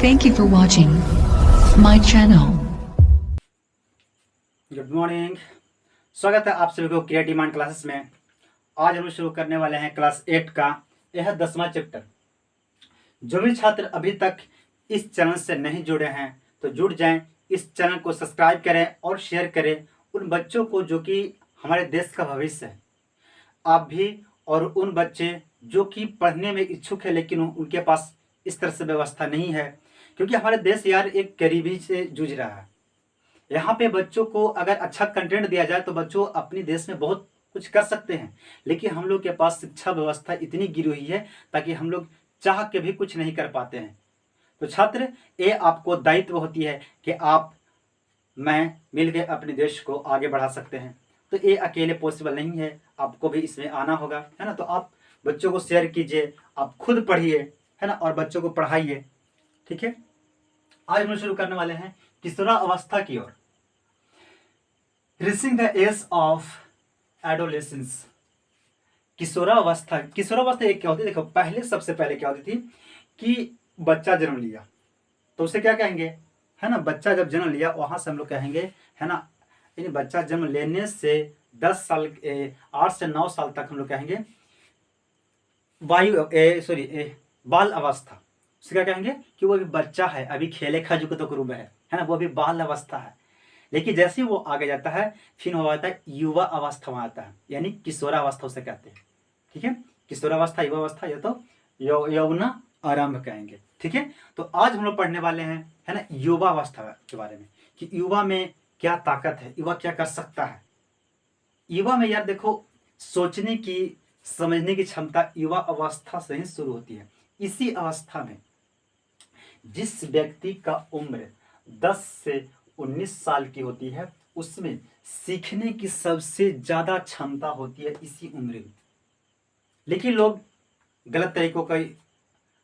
Thank you for watching my channel. Good morning. स्वागत है आप सभी को क्रिएटिव माइंड क्लासेस में। आज हम शुरू करने वाले हैं क्लास 8 का यह 10वां चैप्टर। जो भी छात्र अभी तक इस चैनल से नहीं जुड़े हैं तो जुड़ जाएं, इस चैनल को सब्सक्राइब करें और शेयर करें उन बच्चों को जो कि हमारे देश का भविष्य है। आप भी और उन बच्चे जो कि पढ़ने में इच्छुक है लेकिन उनके पास इस तरह से व्यवस्था नहीं है, क्योंकि हमारे देश यार एक गरीबी से जूझ रहा है। यहाँ पे बच्चों को अगर अच्छा कंटेंट दिया जाए तो बच्चों अपने देश में बहुत कुछ कर सकते हैं, लेकिन हम लोग के पास शिक्षा व्यवस्था इतनी गिरी हुई है ताकि हम लोग चाह के भी कुछ नहीं कर पाते हैं। तो छात्र, ये आपको दायित्व होती है कि आप मैं मिलकर अपने देश को आगे बढ़ा सकते हैं। तो ये अकेले पॉसिबल नहीं है, आपको भी इसमें आना होगा, है ना। तो आप बच्चों को शेयर कीजिए, आप खुद पढ़िए, है ना, और बच्चों को पढ़ाइए। ठीक है, आज हम शुरू करने वाले हैं किशोरावस्था की ओर। Reaching the age of adolescence. किशोरावस्था एक क्या होती है? देखो, सबसे पहले क्या होती थी कि बच्चा जन्म लिया तो उसे क्या कहेंगे, है ना। बच्चा जब जन्म लिया वहां से हम लोग कहेंगे, है ना, यानी बच्चा जन्म लेने से 10 साल 8 से 9 साल तक हम लोग कहेंगे बाल अवस्था। उसे क्या कहेंगे कि वो अभी बच्चा है, अभी खेले खजूर तो रूप है ना, वो अभी बाल अवस्था है। लेकिन जैसे ही वो आगे जाता है फिर वो आता है युवा अवस्था में आता है, यानी किशोरावस्था उसे कहते हैं। ठीक है, किशोरावस्था, युवा अवस्था, या तो यौवन आरंभ कहेंगे। ठीक है, तो आज हम लोग पढ़ने वाले हैं, है ना, युवा अवस्था के बारे में कि युवा में क्या ताकत है, युवा क्या कर सकता है। युवा में यार देखो, सोचने की समझने की क्षमता युवा अवस्था से ही शुरू होती है। इसी अवस्था में जिस व्यक्ति का उम्र 10 से 19 साल की होती है उसमें सीखने की सबसे ज्यादा क्षमता होती है इसी उम्र में। लेकिन लोग गलत तरीकों का,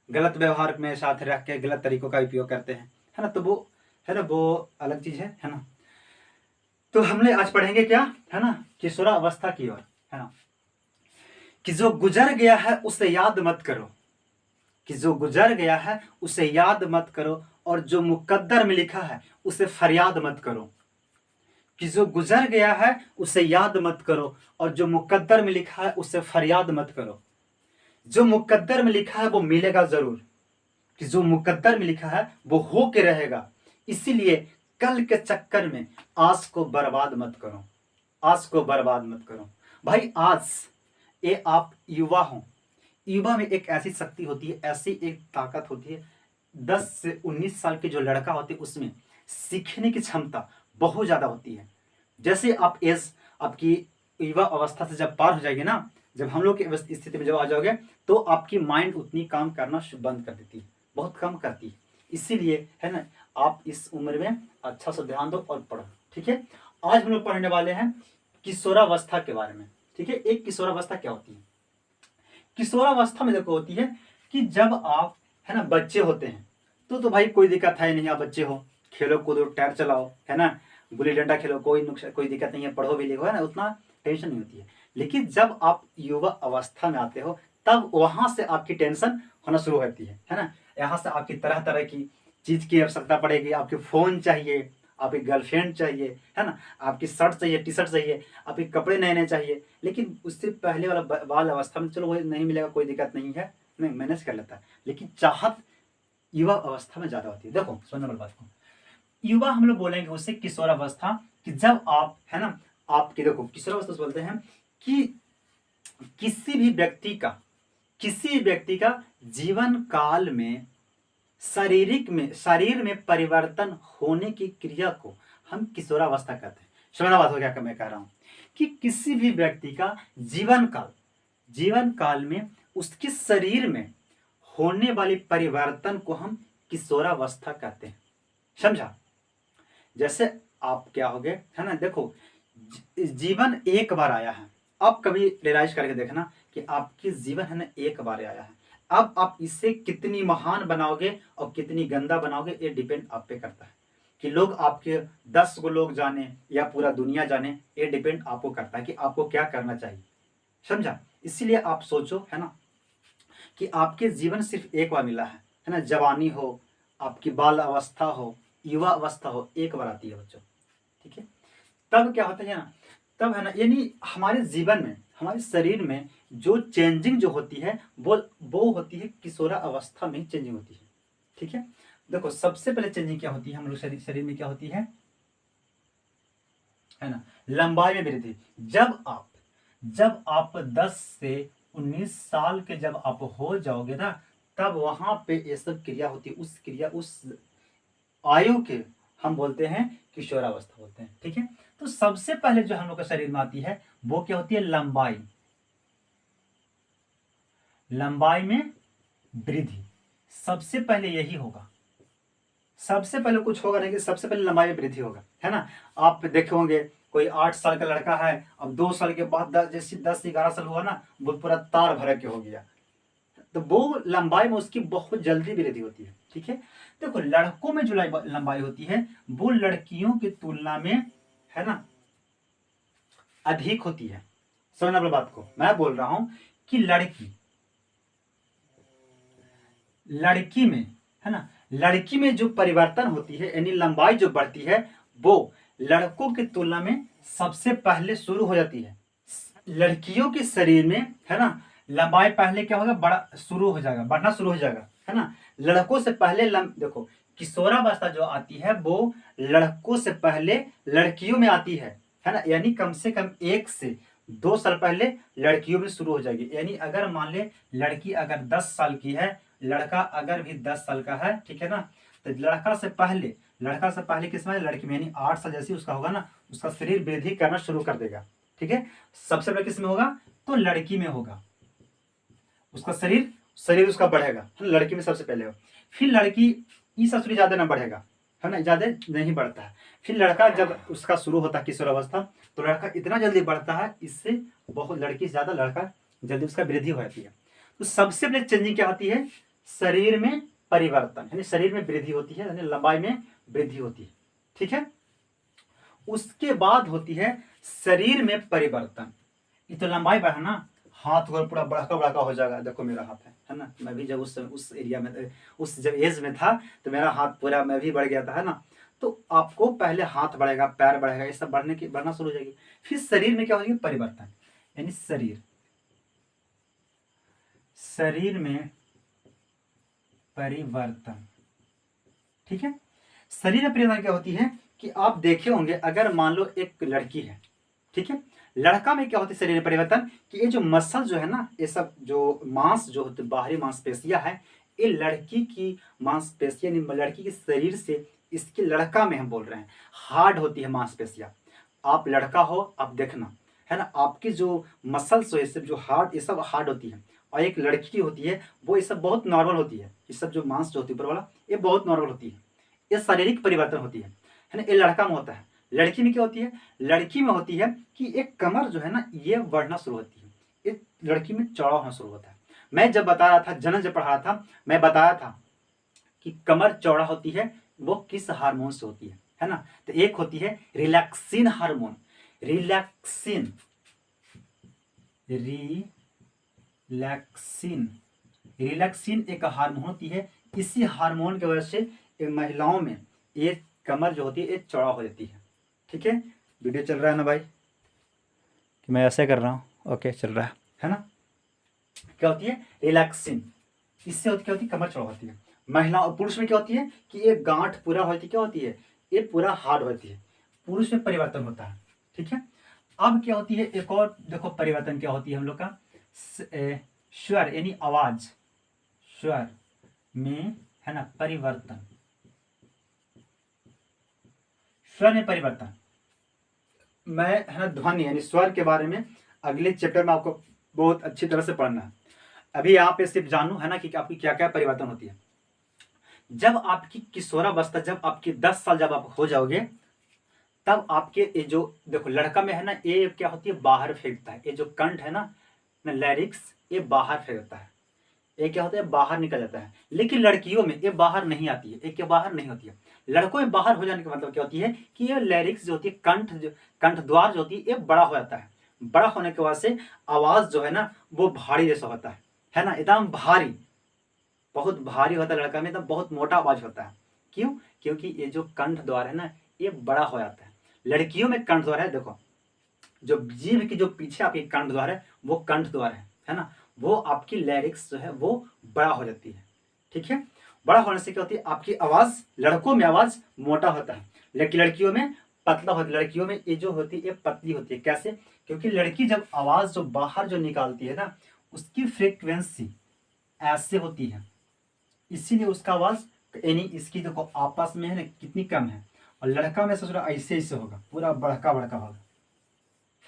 गलत व्यवहार में साथ रख के गलत तरीकों का उपयोग करते हैं, है ना। तो वो, है ना, वो अलग चीज है ना। तो हमने आज पढ़ेंगे क्या, है ना, किशोरावस्था की ओर, है ना, कि जो गुजर गया है उसे याद मत करो, कि जो गुजर गया है उसे याद मत करो, और जो मुकद्दर में लिखा है उसे फरियाद मत करो। कि जो गुजर गया है उसे याद मत करो, और जो मुकद्दर में लिखा है उसे फरियाद मत करो। जो मुकद्दर में लिखा है वो मिलेगा जरूर, कि जो मुकद्दर में लिखा है वो हो के रहेगा। इसीलिए कल के चक्कर में आज को बर्बाद मत करो, आज को बर्बाद मत करो। भाई आज ये आप युवा हो, युवा में एक ऐसी शक्ति होती है, ऐसी एक ताकत होती है। 10 से 19 साल के जो लड़का होते हैं उसमें सीखने की क्षमता बहुत ज्यादा होती है। जैसे आप एज आपकी युवा अवस्था से जब पार हो जाएगी ना, जब हम लोग की स्थिति में जब आ जाओगे तो आपकी माइंड उतनी काम करना बंद कर देती है, बहुत कम करती है। इसीलिए, है ना, आप इस उम्र में अच्छा से ध्यान दो और पढ़ो। ठीक है, आज हम लोग पढ़ने वाले हैं किशोरावस्था के बारे में। ठीक है, एक किशोरावस्था क्या होती है? किशोरावस्था में देखो होती है कि जब आप, है ना, बच्चे होते हैं तो भाई कोई दिक्कत है नहीं, आप बच्चे हो, खेलो कूदो, टायर चलाओ, है ना, गुल्ली डंडा खेलो, कोई नुकसान, कोई दिक्कत नहीं है, पढ़ो भी लिखो, है ना, उतना टेंशन नहीं होती है। लेकिन जब आप युवा अवस्था में आते हो तब वहां से आपकी टेंशन होना शुरू होती है ना। यहाँ से आपकी तरह तरह की चीज की आवश्यकता पड़ेगी, आपके फोन चाहिए, आपकी गर्लफ्रेंड चाहिए, है ना, आपकी शर्ट चाहिए, टी शर्ट चाहिए, आपके कपड़े नए नए चाहिए। लेकिन उससे पहले वाला बाल अवस्था में चलो वो नहीं मिलेगा, कोई दिक्कत नहीं है, नहीं मैनेज कर लेता है। लेकिन चाहत युवा अवस्था में ज्यादा होती है। देखो सुनने वाली बात को, युवा हम लोग बोलेंगे उससे किशोरावस्था, कि जब आप, है ना, आपकी देखो किशोरावस्था बोलते हैं कि किसी भी व्यक्ति का, किसी व्यक्ति का जीवन काल में शरीर में परिवर्तन होने की क्रिया को हम किशोरावस्था कहते हैं। समझना बात हो गया, मैं कह रहा हूं कि किसी भी व्यक्ति का जीवन काल में उसके शरीर में होने वाली परिवर्तन को हम किशोरावस्था कहते हैं। समझा? जैसे आप क्या हो गए, है ना, देखो जीवन एक बार आया है, अब कभी रियलाइज करके देखना कि आपकी जीवन, है ना, एक बार आया है। अब आप इसे कितनी महान बनाओगे और कितनी गंदा बनाओगे ये डिपेंड आप पे करता है। कि लोग आपके 10 गो लोग जाने या पूरा दुनिया जाने, ये डिपेंड आपको करता है कि आपको क्या करना चाहिए। समझा? इसीलिए आप सोचो, है ना, कि आपके जीवन सिर्फ एक बार मिला है ना, जवानी हो, आपकी बाल अवस्था हो, युवा अवस्था हो, एक बार आती है बच्चों, ठीक है। तब क्या होता है ना, तब है ना, यानी हमारे जीवन में, हमारे शरीर में जो चेंजिंग जो होती है वो होती है किशोरा अवस्था में चेंजिंग होती है, ठीक है। देखो सबसे पहले चेंजिंग क्या होती है हम लोग शरीर में क्या होती है ना, लंबाई में वृद्धि। जब आप 10 से 19 साल के जब आप हो जाओगे ना, तब वहां पे ये सब क्रिया होती है, उस आयु के हम बोलते हैं किशोरावस्था बोलते हैं, ठीक है। तो सबसे पहले जो हम लोग के शरीर में आती है वो क्या होती है, लंबाई में वृद्धि। सबसे पहले यही होगा, सबसे पहले कुछ होगा नहीं कि सबसे पहले लंबाई में वृद्धि होगा, है ना। आप देखे होंगे कोई 8 साल का लड़का है, अब 2 साल के बाद जैसे 10-11 साल हुआ ना, वो पूरा तार भर के हो गया, तो वो लंबाई में उसकी बहुत जल्दी वृद्धि होती है, ठीक है। देखो लड़कों में जो लंबाई होती है वो लड़कियों की तुलना में, है ना, अधिक होती है। समझना अपनी बात को, मैं बोल रहा हूं कि लड़की में, है ना, लड़की में जो परिवर्तन होती है यानी लंबाई जो बढ़ती है वो लड़कों की तुलना में सबसे पहले शुरू हो जाती है। लड़कियों के शरीर में, है ना, लंबाई पहले क्या होगा, बढ़ना शुरू हो जाएगा, है ना। लड़कों से पहले देखो किशोरावस्था जो आती है वो लड़कों से पहले लड़कियों में आती है ना, यानी कम से कम 1 से 2 साल पहले लड़कियों में शुरू हो जाएगी। यानी अगर मान ले लड़की अगर 10 साल की है, लड़का अगर भी 10 साल का है, ठीक है ना, तो लड़का से पहले किस में, लड़की में, यानी 8 साल जैसे उसका होगा ना, उसका शरीर वृद्धि करना शुरू कर देगा, ठीक है। सबसे पहले किस में होगा, तो लड़की में होगा, उसका शरीर उसका बढ़ेगा, लड़की में सबसे पहले हो। फिर लड़की इस शरीर ज्यादा ना बढ़ेगा, है ना, ज्यादा नहीं बढ़ता है। फिर लड़का जब उसका शुरू होता है किशोरावस्था, तो लड़का इतना जल्दी बढ़ता है, इससे बहुत लड़की से ज्यादा लड़का जल्दी उसका वृद्धि हो जाती है। तो सबसे पहले चेंजिंग क्या होती है, शरीर में परिवर्तन, यानी शरीर में वृद्धि होती है, यानी लंबाई में वृद्धि होती है, ठीक है। उसके बाद होती है शरीर में परिवर्तन। ये तो लंबाई बढ़ाना, हाथ गोल पूरा बड़का हो जाएगा, देखो मेरा हाथ है ना, मैं भी जब उस एरिया में, उस जब एज में था तो मेरा हाथ पूरा मैं भी बढ़ गया था, है ना। तो आपको पहले हाथ बढ़ेगा, पैर बढ़ेगा, ये सब बढ़ना शुरू हो जाएगी। फिर शरीर में क्या हो जाएगी, परिवर्तन, यानी शरीर में परिवर्तन, ठीक है। शरीर में परिवर्तन क्या होती है कि आप देखे होंगे, अगर मान लो एक लड़की है, ठीक है, लड़का में क्या होती है शरीर में परिवर्तन कि ये जो मसल जो है ना, ये सब जो मांस जो होते बाहरी मांसपेशियां है, ये लड़की की मांसपेशियां, लड़की के शरीर से, इसके लड़का में हम बोल रहे हैं, हार्ड होती है मांसपेशियां। आप लड़का हो, आप देखना, है ना, आपकी जो मसल्स हो, ये सब जो हार्ड, ये सब हार्ड होती है। और एक लड़की की होती है वो, ये सब बहुत नॉर्मल होती है, ये सब जो मांस जो होती है ऊपर वाला, ये बहुत नॉर्मल होती है। ये शारीरिक परिवर्तन होती है ना। ये लड़का में होता है। लड़की में क्या होती है, लड़की में होती है कि एक कमर जो है ना, ये बढ़ना शुरू होती है, ये लड़की में चौड़ा होना शुरू होता है। मैं जब बता रहा था, जनरल जब पढ़ा रहा था, मैं बताया था कि कमर चौड़ा होती है वो किस हार्मोन से होती है ना। तो एक होती है रिलैक्सिन हार्मोन, रिलैक्सिन एक हार्मोन होती है। इसी हार्मोन की वजह से महिलाओं में ये कमर जो होती है ये चौड़ा हो जाती है, ठीक है। वीडियो चल रहा है ना भाई, कि मैं ऐसे कर रहा हूँ, ओके चल रहा है ना। क्या होती है, रिलैक्सिन, इससे होती क्या होती है, कमर चौड़ा होती है। महिला और पुरुष में क्या होती है कि ये गांठ पूरा होती है, क्या होती है, ये पूरा हार्ड होती है। पुरुष में परिवर्तन होता है, ठीक है। अब क्या होती है, एक और देखो परिवर्तन क्या होती है हम लोग का, स्वर यानी आवाज, स्वर में, है ना, परिवर्तन, स्वर में परिवर्तन। मैं, है ना, ध्वनि यानी स्वर के बारे में अगले चैप्टर में आपको बहुत अच्छी तरह से पढ़ना है। अभी यहाँ पे सिर्फ जानू, है ना, कि आपकी क्या क्या परिवर्तन होती है। जब आपकी किशोरावस्था, जब आपकी 10 साल जब आप हो जाओगे, तब आपके ये जो देखो लड़का में है ना, ये क्या होती है, बाहर फेंकता है, ये जो कंठ है ना, लैरिक्स, ये बाहर फेंकता है, ये क्या होता है, बाहर निकल जाता है। लेकिन लड़कियों में ये बाहर नहीं आती है, ये बाहर नहीं होती है। लड़कों में बाहर हो जाने का मतलब क्या होती है कि ये लैरिक्स जो होती है, कंठ द्वार जो होती है, ये बड़ा हो जाता है। बड़ा होने के बाद से आवाज जो है ना, वो भारी जैसा होता है ना, एकदम भारी, बहुत भारी होता है लड़का में, एकदम बहुत मोटा आवाज होता है। क्यों? क्योंकि ये जो कंठ द्वार है ना, ये बड़ा हो जाता है। लड़कियों में कंठ द्वार है, देखो जो जीभ की जो पीछे आपकी कंठ द्वार है वो कंठ द्वार है ना, वो आपकी लैरिक्स जो है वो बड़ा हो जाती है। ठीक है, बड़ा होने से क्या होती है, आपकी आवाज, लड़कों में आवाज मोटा होता है, लेकिन लड़कियों में पतला होता है। लड़कियों में ये जो होती है ये पतली होती है। कैसे? क्योंकि लड़की जब आवाज जो बाहर जो निकालती है ना, उसकी फ्रीक्वेंसी ऐसे होती है, इसीलिए उसका आवाज यानी इसकी देखो आपस में है ना कितनी कम है, और लड़का में ससुरा ऐसे ऐसे होगा, पूरा बड़का बड़का होगा।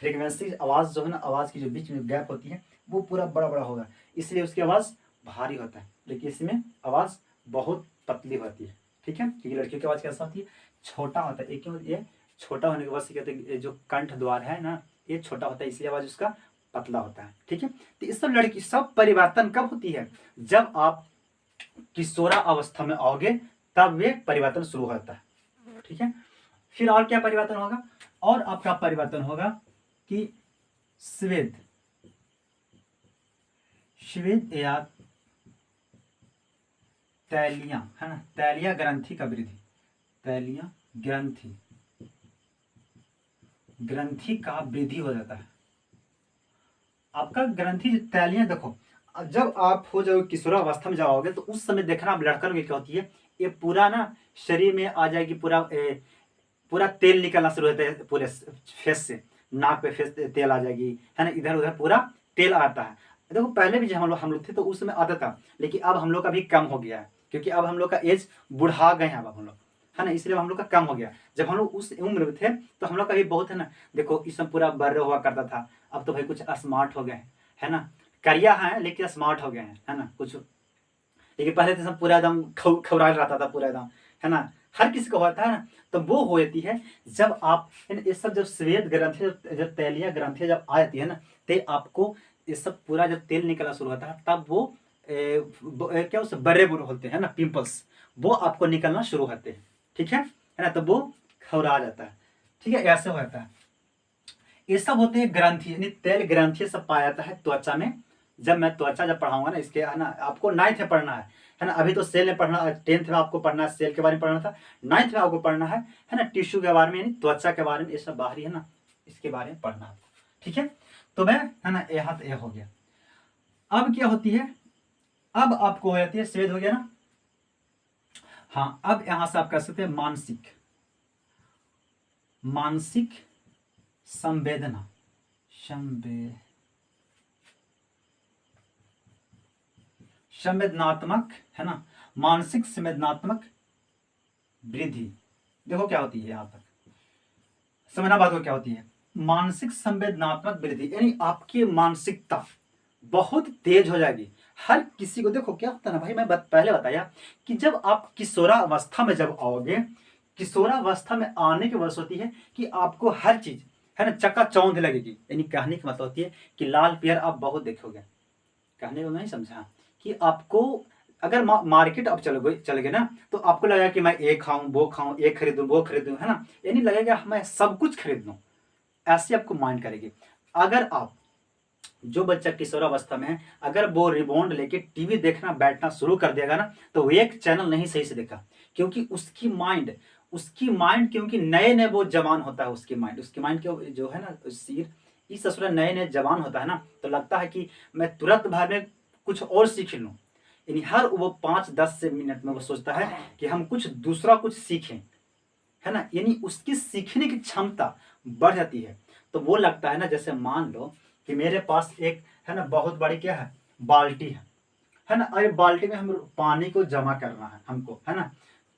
फ्रीक्वेंसी आवाज जो है ना, आवाज की जो बीच में गैप होती है वो पूरा बड़ा बड़ा होगा, इसलिए उसकी आवाज भारी होता है, लेकिन इसमें आवाज बहुत पतली होती है। ठीक है, क्योंकि लड़कियों की आवाज कैसा होती है, छोटा होता है। क्यों? ये छोटा होने के बाद से कहते हैं जो कंठ द्वार है ना ये छोटा होता है, इसलिए आवाज उसका पतला होता है। ठीक है, तो इस सब लड़की सब परिवर्तन कब होती है, जब आप किशोरा अवस्था में आओगे तब ये परिवर्तन शुरू होता है। ठीक है, फिर और क्या परिवर्तन होगा, और आपका परिवर्तन होगा कि स्वेद स्वेद या तैलियां है ना, तैलिया ग्रंथि का वृद्धि, तैलिया ग्रंथि का वृद्धि हो जाता है। आपका ग्रंथि जो तैलियां, देखो जब आप हो जाओगे किशोरावस्था में जाओगे तो उस समय देखना आप लड़कों में क्या होती है, ये पूरा ना शरीर में आ जाएगी, पूरा तेल निकलना शुरू होता है पूरे फेस से, नाक पे फेस तेल आ जाएगी है ना, इधर उधर पूरा तेल आता है। देखो पहले भी जब हम लोग थे तो उस समय आता था, लेकिन अब हम लोग का भी कम हो गया है, क्योंकि अब हम लोग का एज बुढ़ा गए हैं अब हम लोग, है ना, इसलिए हम लोग का कम हो गया। जब हम लोग उस उम्र में थे तो हम लोग का भी बहुत है ना, देखो इस समय पूरा बर्र हुआ करता था, अब तो भाई कुछ स्मार्ट हो गए है ना, करिया है लेकिन स्मार्ट हो गए हैं है ना कुछ, लेकिन पहले तो सब पूरा एकदम खौरा रहता था पूरा एकदम, है ना, हर किसी को होता है ना। तो वो हो जाती है जब आप ये सब जब श्वेत ग्रंथि जब तैलिया ग्रंथि जब आ जाती है ना, तो आपको ये सब पूरा जब तेल निकलना शुरू होता है तब वो क्या उसे बर्रे बुरे होते हैं ना, पिंपल्स, वो आपको निकलना शुरू होते हैं। ठीक है ना, तो वो खौरा जाता है। ठीक है, ऐसे हो जाता है। ये सब होते हैं ग्रंथि, यानी तेल ग्रंथि सब पाया जाता है त्वचा में। जब मैं त्वचा जब पढ़ाऊंगा ना इसके, है ना, आपको 9th में पढ़ना है ना, अभी तो सेल में पढ़ना, 10th में आपको पढ़ना है, सेल के बारे में पढ़ना था, 9th में आपको पढ़ना है ना, टिश्यू के बारे में, यानी त्वचा के बारे में, ये सब बाहरी है ना, इसके बारे में पढ़ना है। ठीक है, तो मैं है ना यहाँ तो यह हो गया। अब क्या होती है, अब आपको हो जाती है, स्वेद हो गया ना, हाँ, अब यहां से आप कर सकते हैं मानसिक संवेदना, संवेदनात्मक है ना, मानसिक संवेदनात्मक वृद्धि। देखो क्या होती है, यहां तक समझना बात को, क्या होती है मानसिक संवेदनात्मक वृद्धि, यानी आपकी मानसिकता बहुत तेज हो जाएगी। हर किसी को, देखो क्या होता है ना भाई, मैं पहले बताया कि जब आप किशोरावस्था में जब आओगे, किशोरावस्था में आने की वजह होती है कि आपको हर चीज है ना चकाचौंध लगेगी। यानी कहने की मतलब होती है कि लाल पियर आप बहुत देखोगे। कहने को नहीं समझा कि आपको अगर मार्केट आप चलोगे ना, तो आपको लगेगा कि मैं ये खाऊं वो खाऊं, ये खरीदूं वो खरीदूं, है ना, यानी लगेगा मैं सब कुछ खरीद लूं, ऐसे आपको माइंड करेगी। अगर आप, जो बच्चा किशोरावस्था में है, अगर वो रिबोन्ड लेके टीवी देखना बैठना शुरू कर देगा ना, तो वो एक चैनल नहीं सही से देखा, क्योंकि उसकी माइंड क्योंकि नए नए वो जवान होता है, उसकी माइंड जो है ना सिर, इस ससुरा नए नए जवान होता है ना, तो लगता है कि मैं तुरंत भर में कुछ और सीख लूं, यानी हर वो 5-10 मिनट में वो सोचता है कि हम कुछ दूसरा कुछ सीखें, है ना, यानी उसकी सीखने की क्षमता बढ़ जाती है। तो वो लगता है ना, जैसे मान लो कि मेरे पास एक है ना बहुत बड़ी क्या है बाल्टी है ना, अरे बाल्टी में हम पानी को जमा करना है हमको, है ना,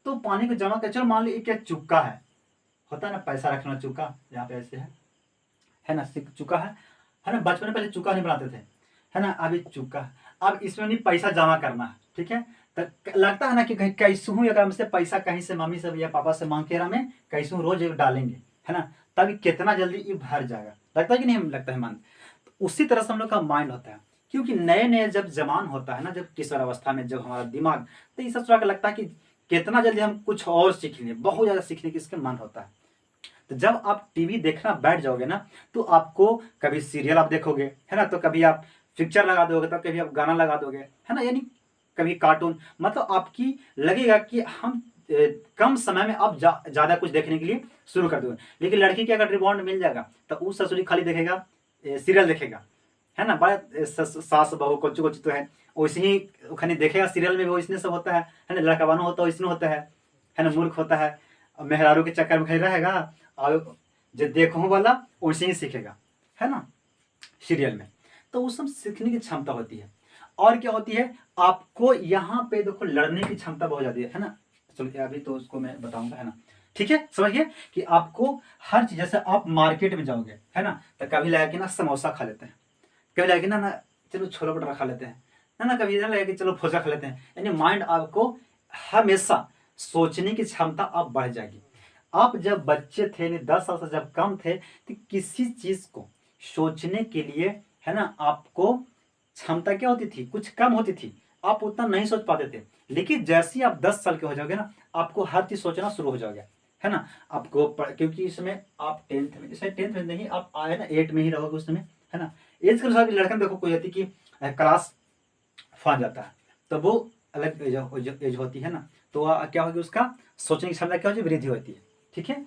तो पानी को जमा कर, चलो मान लो क्या चुक्का होता है ना पैसा रखना चुक्का, यहाँ पे ऐसे है ना चुक्का है ना, बचपन में पहले चुक्का नहीं बनाते थे, है ना, अभी चुक्का, अब इसमें नहीं पैसा जमा करना है। ठीक है, तो लगता है ना कि कहीं कैसे हूँ, अगर हमसे पैसा कहीं से मम्मी से या पापा से मांग के रहा में कैसे हूँ रोज डालेंगे, है ना, तभी कितना जल्दी ये भर जाएगा, लगता है कि नहीं, हम लगता है मन। तो उसी तरह से हम लोग का माइंड होता है, क्योंकि नए नए जब जवान होता है ना, जब किशोर अवस्था में जब हमारा दिमाग, तो इस तरह का लगता है कि कितना जल्दी हम कुछ और सीख लें, बहुत ज्यादा सीखने की इसके मन होता है। तो जब आप टीवी देखना बैठ जाओगे ना, तो आपको कभी सीरियल आप देखोगे, है ना, तो कभी आप पिक्चर लगा दोगे, तो कभी आप गाना लगा दोगे, है ना, यानी कभी कार्टून, मतलब आपकी लगेगा कि हम कम समय में आप ज्यादा कुछ देखने के लिए शुरू कर दोगे। लेकिन लड़की की अगर रिबॉन्ड मिल जाएगा तो उस ससुरी खाली देखेगा, सीरियल देखेगा, है ना, बड़ा सास बहू कोची कोची तो है वैसे ही खाली देखेगा। सीरियल में भी वैसने सब होता है ना, लड़का बानो होता है वैसने होता है ना, मूर्ख होता है, मेहरारू के चक्कर में खड़ी रहेगा और जो देखो वाला वैसे ही सीखेगा, है ना, सीरियल में। तो वो सब सीखने की क्षमता होती है। और क्या होती है, आपको यहाँ पे देखो लड़ने की क्षमता बहुत जाती है ना। चलो अभी तो उसको मैं बताऊंगा, है ना, ठीक है, समझिए कि आपको हर चीज, जैसे आप मार्केट में जाओगे, है ना, तो कभी लगा कि ना समोसा खा लेते हैं, कभी लगा कि ना चलो छोला भटूरा खा लेते हैं, ना कभी ना लगा कि चलो फोजा खा लेते हैं। यानी माइंड आपको हमेशा सोचने की क्षमता आप बढ़ जाएगी। आप जब बच्चे थे, 10 साल से जब कम थे, तो किसी चीज को सोचने के लिए, है ना, आपको क्षमता क्या होती थी, कुछ कम होती थी, आप उतना नहीं सोच पाते थे। लेकिन जैसे ही आप 10 साल के हो जाओगे ना, आपको हर चीज सोचना शुरू हो जाओगे, है ना। आपको क्योंकि इसमें आप 10th में, इसे 10th में नहीं, आप आए ना 8 में ही रहोगे उस समय, है ना। एज के अनुसार लड़का देखो कोई होती कि क्लास 5 जाता है तो वो अलग एज होती है ना, तो क्या होगी, उसका सोचने की क्षमता क्या होती है, वृद्धि होती है, ठीक है।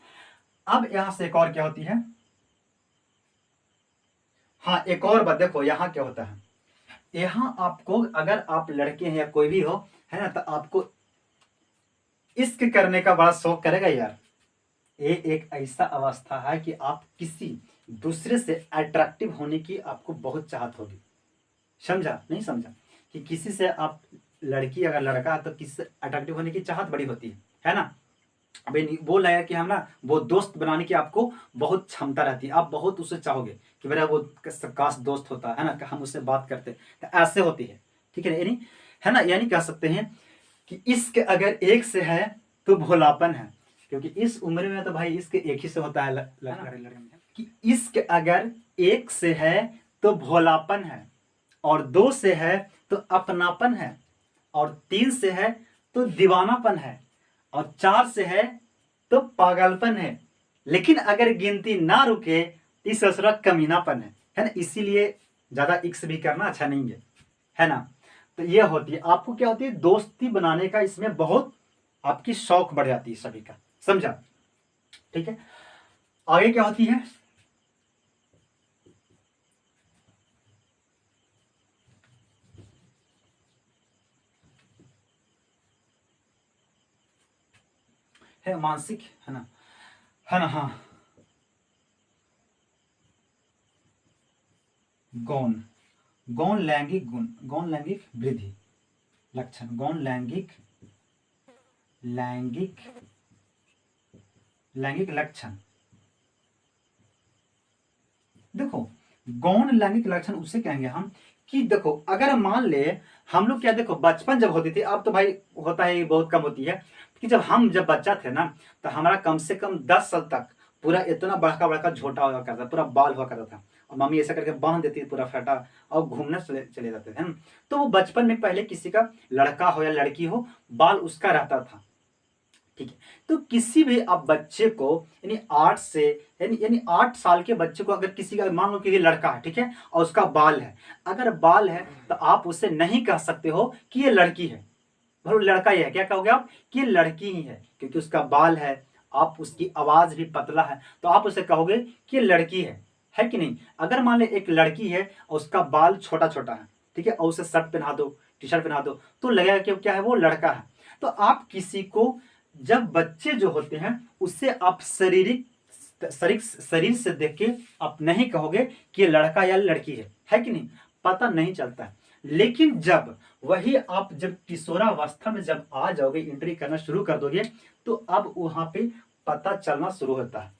अब यहां से एक और क्या होती है, हाँ एक और बात देखो, यहाँ क्या होता है, यहाँ आपको अगर आप लड़के हैं या कोई भी हो, है ना, तो आपको इश्क करने का बड़ा शौक करेगा यार। ये एक ऐसा अवस्था है कि आप किसी दूसरे से अट्रैक्टिव होने की आपको बहुत चाहत होगी। समझा नहीं समझा, कि किसी से आप, लड़की अगर लड़का है तो किसी से अट्रैक्टिव होने की चाहत बड़ी होती है ना। अभी बोल रहा है कि हम ना वो दोस्त बनाने की आपको बहुत क्षमता रहती है, आप बहुत उससे चाहोगे कि मेरा वो काश दोस्त होता, है ना, कि हम उससे बात करते, तो ऐसे होती है, ठीक है, यानी, है ना, यानी कह सकते हैं कि इश्क अगर एक से है तो भोलापन है। क्योंकि इस उम्र में तो भाई इश्क एक ही से होता है, कि इश्क अगर एक से है तो भोलापन है, और 2 से है तो अपनापन है, और 3 से है तो दीवानापन है, और 4 से है तो पागलपन है। लेकिन अगर गिनती ना रुके इस असरा कमीनापन है ना। इसीलिए ज्यादा इक्स भी करना अच्छा नहीं है ना। तो ये होती है, आपको क्या होती है, दोस्ती बनाने का इसमें बहुत आपकी शौक बढ़ जाती है सभी का, समझा, ठीक है। आगे क्या होती है, मानसिक, है ना, हाँ, गौण, गौण लैंगिक गुण, गौण लैंगिक वृद्धि लक्षण, गौण लैंगिक लैंगिक लैंगिक लक्षण। देखो गौण लैंगिक लक्षण उसे कहेंगे हम, कि देखो अगर मान ले हम लोग क्या, देखो बचपन जब होती थी, अब तो भाई होता है बहुत कम होती है, कि जब बच्चा थे ना, तो हमारा कम से कम 10 साल तक पूरा इतना बड़का बड़का झोटा हुआ करता, पूरा बाल हुआ करता था, और मम्मी ऐसा करके बांध देती थी पूरा फटा, और घूमने चले जाते थे। तो वो बचपन में पहले किसी का लड़का हो या लड़की हो, बाल उसका रहता था, ठीक है। तो किसी भी आप बच्चे को, यानी 8 से, यानी 8 साल के बच्चे को, अगर किसी का मान लो कि ये लड़का है, ठीक है, और उसका बाल है, अगर बाल है तो आप उसे नहीं कह सकते हो कि ये लड़की है, भले लड़का ही है, क्या कहोगे आप, कि ये लड़की ही है, क्योंकि उसका बाल है, आप उसकी आवाज भी पतला है, तो आप उसे कहोगे कि ये लड़की है कि नहीं। अगर मान ले एक लड़की है और उसका बाल छोटा छोटा है, ठीक है, और उसे शर्ट पहना दो, टी शर्ट पहना दो, तो लगेगा कि क्या है, वो लड़का है। तो आप किसी को, जब बच्चे जो होते हैं उससे आप शरीर से देख के आप नहीं कहोगे कि ये लड़का या लड़की है कि नहीं, पता नहीं चलता है। लेकिन जब वही आप जब किशोरावस्था में जब आ जाओगे, एंट्री करना शुरू कर दोगे, तो अब वहां पे पता चलना शुरू होता है।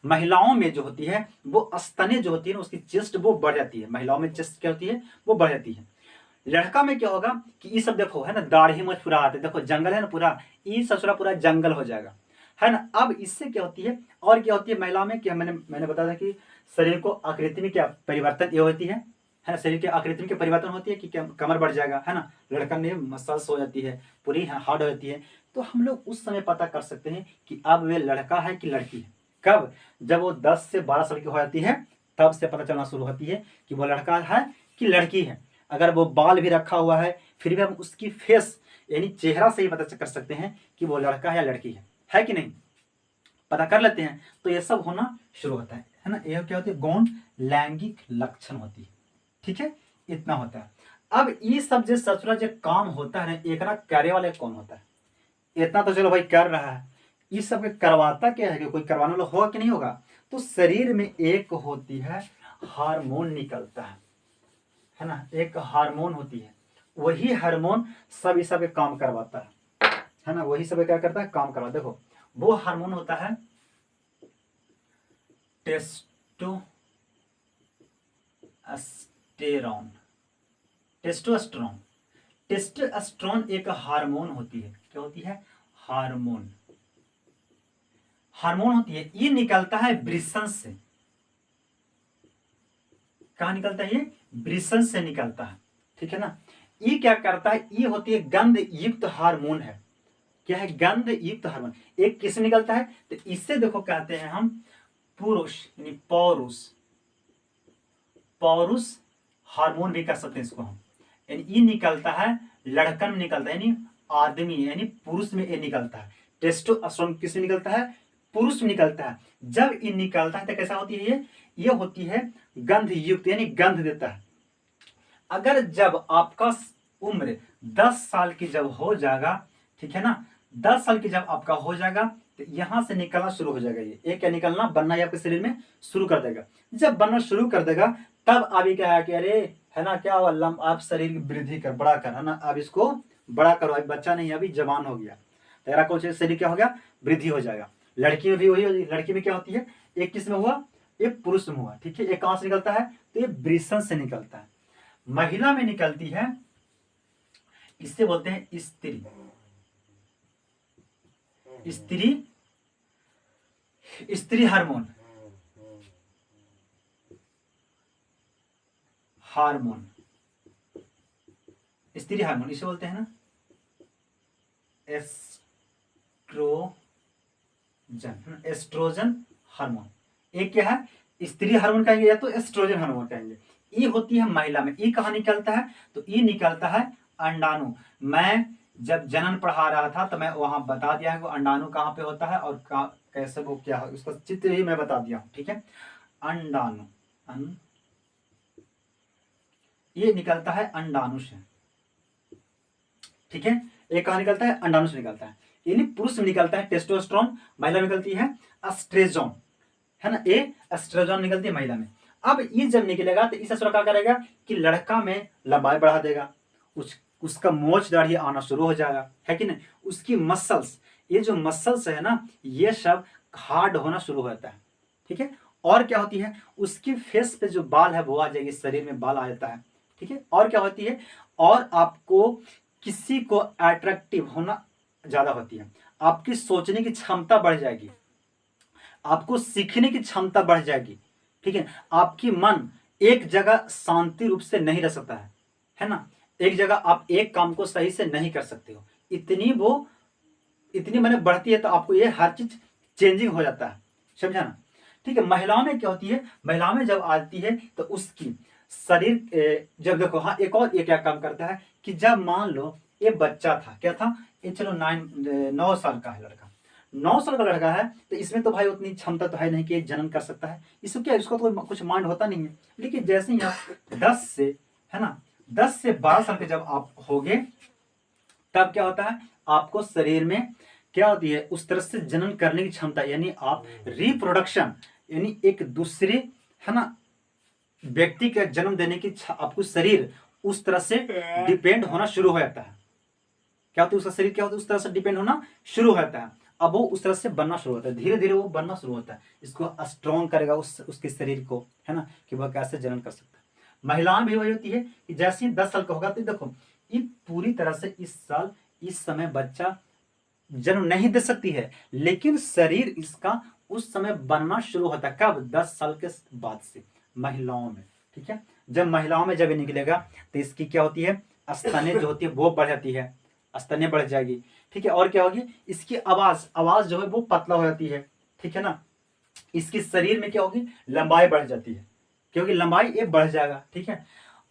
महिलाओं में जो होती है वो स्तने जो होती है ना, उसकी चेस्ट वो बढ़ जाती है, महिलाओं में चेस्ट क्या होती है, वो बढ़ जाती है। लड़का में क्या होगा कि ये सब देखो, है ना, दाढ़ी मुझ पूरा आते, देखो जंगल है ना पूरा, ये ससुरा पूरा जंगल हो जाएगा, है ना। अब इससे क्या होती है, और क्या होती है महिला में, क्या मैंने बताया था कि शरीर को आकृति में क्या परिवर्तन ये होती है ना, शरीर के आकृति में क्या परिवर्तन होती है कि क्या कमर बढ़ जाएगा, है ना, लड़का में मसल्स हो जाती है, पूरी हार्ड हो जाती है। तो हम लोग उस समय पता कर सकते हैं कि अब वे लड़का है कि लड़की है। कब, जब वो 10 से 12 साल की हो जाती है, तब से पता चलना शुरू होती है कि वो लड़का है कि लड़की है। अगर वो बाल भी रखा हुआ है फिर भी हम उसकी फेस यानी चेहरा से ही पता कर सकते हैं कि वो लड़का है या लड़की है कि नहीं, पता कर लेते हैं। तो ये सब होना शुरू होता है ना। ये क्या होती है, गौण लैंगिक लक्षण होती है, ठीक है, इतना होता है। अब ये सब जो ससुरा जो काम होता है ना, एकरा करे वाले कौन होता है, इतना तो चलो भाई कर रहा है, इस सब के करवाता क्या है कि कोई करवाने वाला होगा कि नहीं होगा। तो शरीर में एक होती है हार्मोन निकलता है ना, एक हार्मोन होती है, वही हार्मोन सब इस सब काम करवाता है ना, वही सब क्या करता है, काम करवाता है। देखो वो हार्मोन होता है टेस्टोस्टेरोन। टेस्टोस्टेरोन टेस्टोस्टेरोन एक हार्मोन होती है, क्या होती है, हार्मोन, हार्मोन होती है। ये निकलता है वृषण से, कहां निकलता है, ये वृषण से निकलता है, ठीक है ना। ये क्या करता है, ये होती है गंध युक्त हार्मोन है, क्या है, गंध युक्त हार्मोन। एक किस निकलता है, तो इससे देखो कहते हैं हम पुरुष यानी पौरुष, पौरुष हार्मोन भी कह सकते हैं इसको हम, यानी ये निकलता है लड़कन में निकलता है, यानी आदमी यानी पुरुष में ये निकलता है। टेस्टोस्टेरोन किस में निकलता है, पुरुष में निकलता है। जब ये निकलता है तो कैसा होती है, ये होती है गंध युक्त यानी गंध देता है। अगर जब आपका उम्र 10 साल की जब हो जाएगा, ठीक है ना, 10 साल की जब आपका हो जाएगा तो यहां से निकलना शुरू हो जाएगा, ये क्या निकलना, बनना ये आपके शरीर में शुरू कर देगा। जब बनना शुरू कर देगा तब अभी क्या है कि अरे है ना, क्या हुआ, आप शरीर की वृद्धि कर, बड़ा कर, है ना, अब इसको बड़ा करो, अभी बच्चा नहीं, अभी जवान हो गया, तेरा कौन सा शरीर क्या हो गया, वृद्धि हो जाएगा। लड़की में भी वही होगी, लड़की में क्या होती है, एक किस में हुआ, एक पुरुष में हुआ, ठीक है। एक कहां से निकलता है, तो ये वृषण से निकलता है। महिला में निकलती है, इससे बोलते हैं स्त्री, स्त्री, स्त्री हार्मोन, हार्मोन, स्त्री हार्मोन इसे बोलते हैं ना एस्ट्रोजन, एस्ट्रोजन हार्मोन। एक क्या है, स्त्री हार्मोन कहेंगे या तो एस्ट्रोजन हार्मोन कहेंगे। ये होती है महिला में। ये कहाँ निकलता है, तो ये निकलता है अंडाणु। मैं जब जनन पढ़ा रहा था तो मैं वहां बता दिया है वो अंडाणु कहाँ पे होता है और कैसे वो क्या है, उसका चित्र ही मैं बता दिया हूं, ठीक है। अंडाणु ये निकलता है अंडाणु से, ठीक है। ये कहाँ निकलता है, अंडाणु से निकलता है। यानी पुरुष में निकलता है टेस्टोस्टेरोन, महिला में निकलती है एस्ट्रोजन, है ना, ये एस्ट्रोजन निकलती है महिला में। अब ये जब निकलेगा तो इस क्या करेगा कि लड़का में लंबाई बढ़ा देगा, उसका मोच दाढ़ी आना शुरू हो जाएगा, है कि नहीं। उसकी मसल्स, ये जो मसल्स है ना, ये सब हार्ड होना शुरू होता है, ठीक है। और क्या होती है, उसकी फेस पे जो बाल है वो आ जाएगी, शरीर में बाल आ जाता है, ठीक है। और क्या होती है, और आपको किसी को अट्रैक्टिव होना ज्यादा होती है, आपकी सोचने की क्षमता बढ़ जाएगी, आपको सीखने की क्षमता बढ़ जाएगी, ठीक है। आपकी मन एक जगह शांति रूप से नहीं रह सकता है ना, एक जगह आप एक काम को सही से नहीं कर सकते हो, इतनी मैंने बढ़ती है, तो आपको ये हर चीज चेंजिंग हो जाता है, समझा ना, ठीक है। महिलाओं में क्या होती है, महिलाओं में जब आती है तो उसकी शरीर जब देखो, हाँ एक और ये क्या काम करता है कि जब मान लो ये बच्चा था, क्या था, ये चलो 9 साल का है लड़का, 9 साल का लड़का है, तो इसमें तो भाई उतनी क्षमता तो है नहीं कि जन्म कर सकता है, इसको क्या, इसको तो कुछ माइंड होता नहीं है। लेकिन जैसे ही आप 10 से, है ना, 10 से 12 साल के जब आप होगे तब क्या होता है, आपको शरीर में क्या होती है, उस तरह से जनन करने की क्षमता, यानी आप रिप्रोडक्शन, यानी एक दूसरे, है ना, व्यक्ति का जन्म देने की आपको शरीर उस तरह से डिपेंड होना शुरू हो जाता है। क्या होता है, उसका शरीर क्या होता है, उस तरह से डिपेंड होना शुरू हो जाता है। अब वो उस तरह से बनना शुरू होता है, धीरे धीरे वो बनना शुरू होता है, इसको स्ट्रॉन्ग करेगा उसके शरीर को, है ना, कि वह कैसे जनन कर सकता है। महिलाएं भी वही होती है कि जैसे ही 10 साल का होगा तो देखो ये पूरी तरह से इस समय बच्चा जन्म नहीं दे सकती है, लेकिन शरीर इसका उस समय बनना शुरू होता है, कब, 10 साल के बाद से महिलाओं में, ठीक है। जब महिलाओं में जब निकलेगा तो इसकी क्या होती है, स्तनें जो होती है वो बढ़ जाती है, स्तनें बढ़ जाएगी, ठीक है। और क्या होगी, इसकी आवाज जो है वो पतला हो जाती है, ठीक है ना। इसकी शरीर में क्या होगी, लंबाई बढ़ जाती है, क्योंकि लंबाई ये बढ़ जाएगा, ठीक है।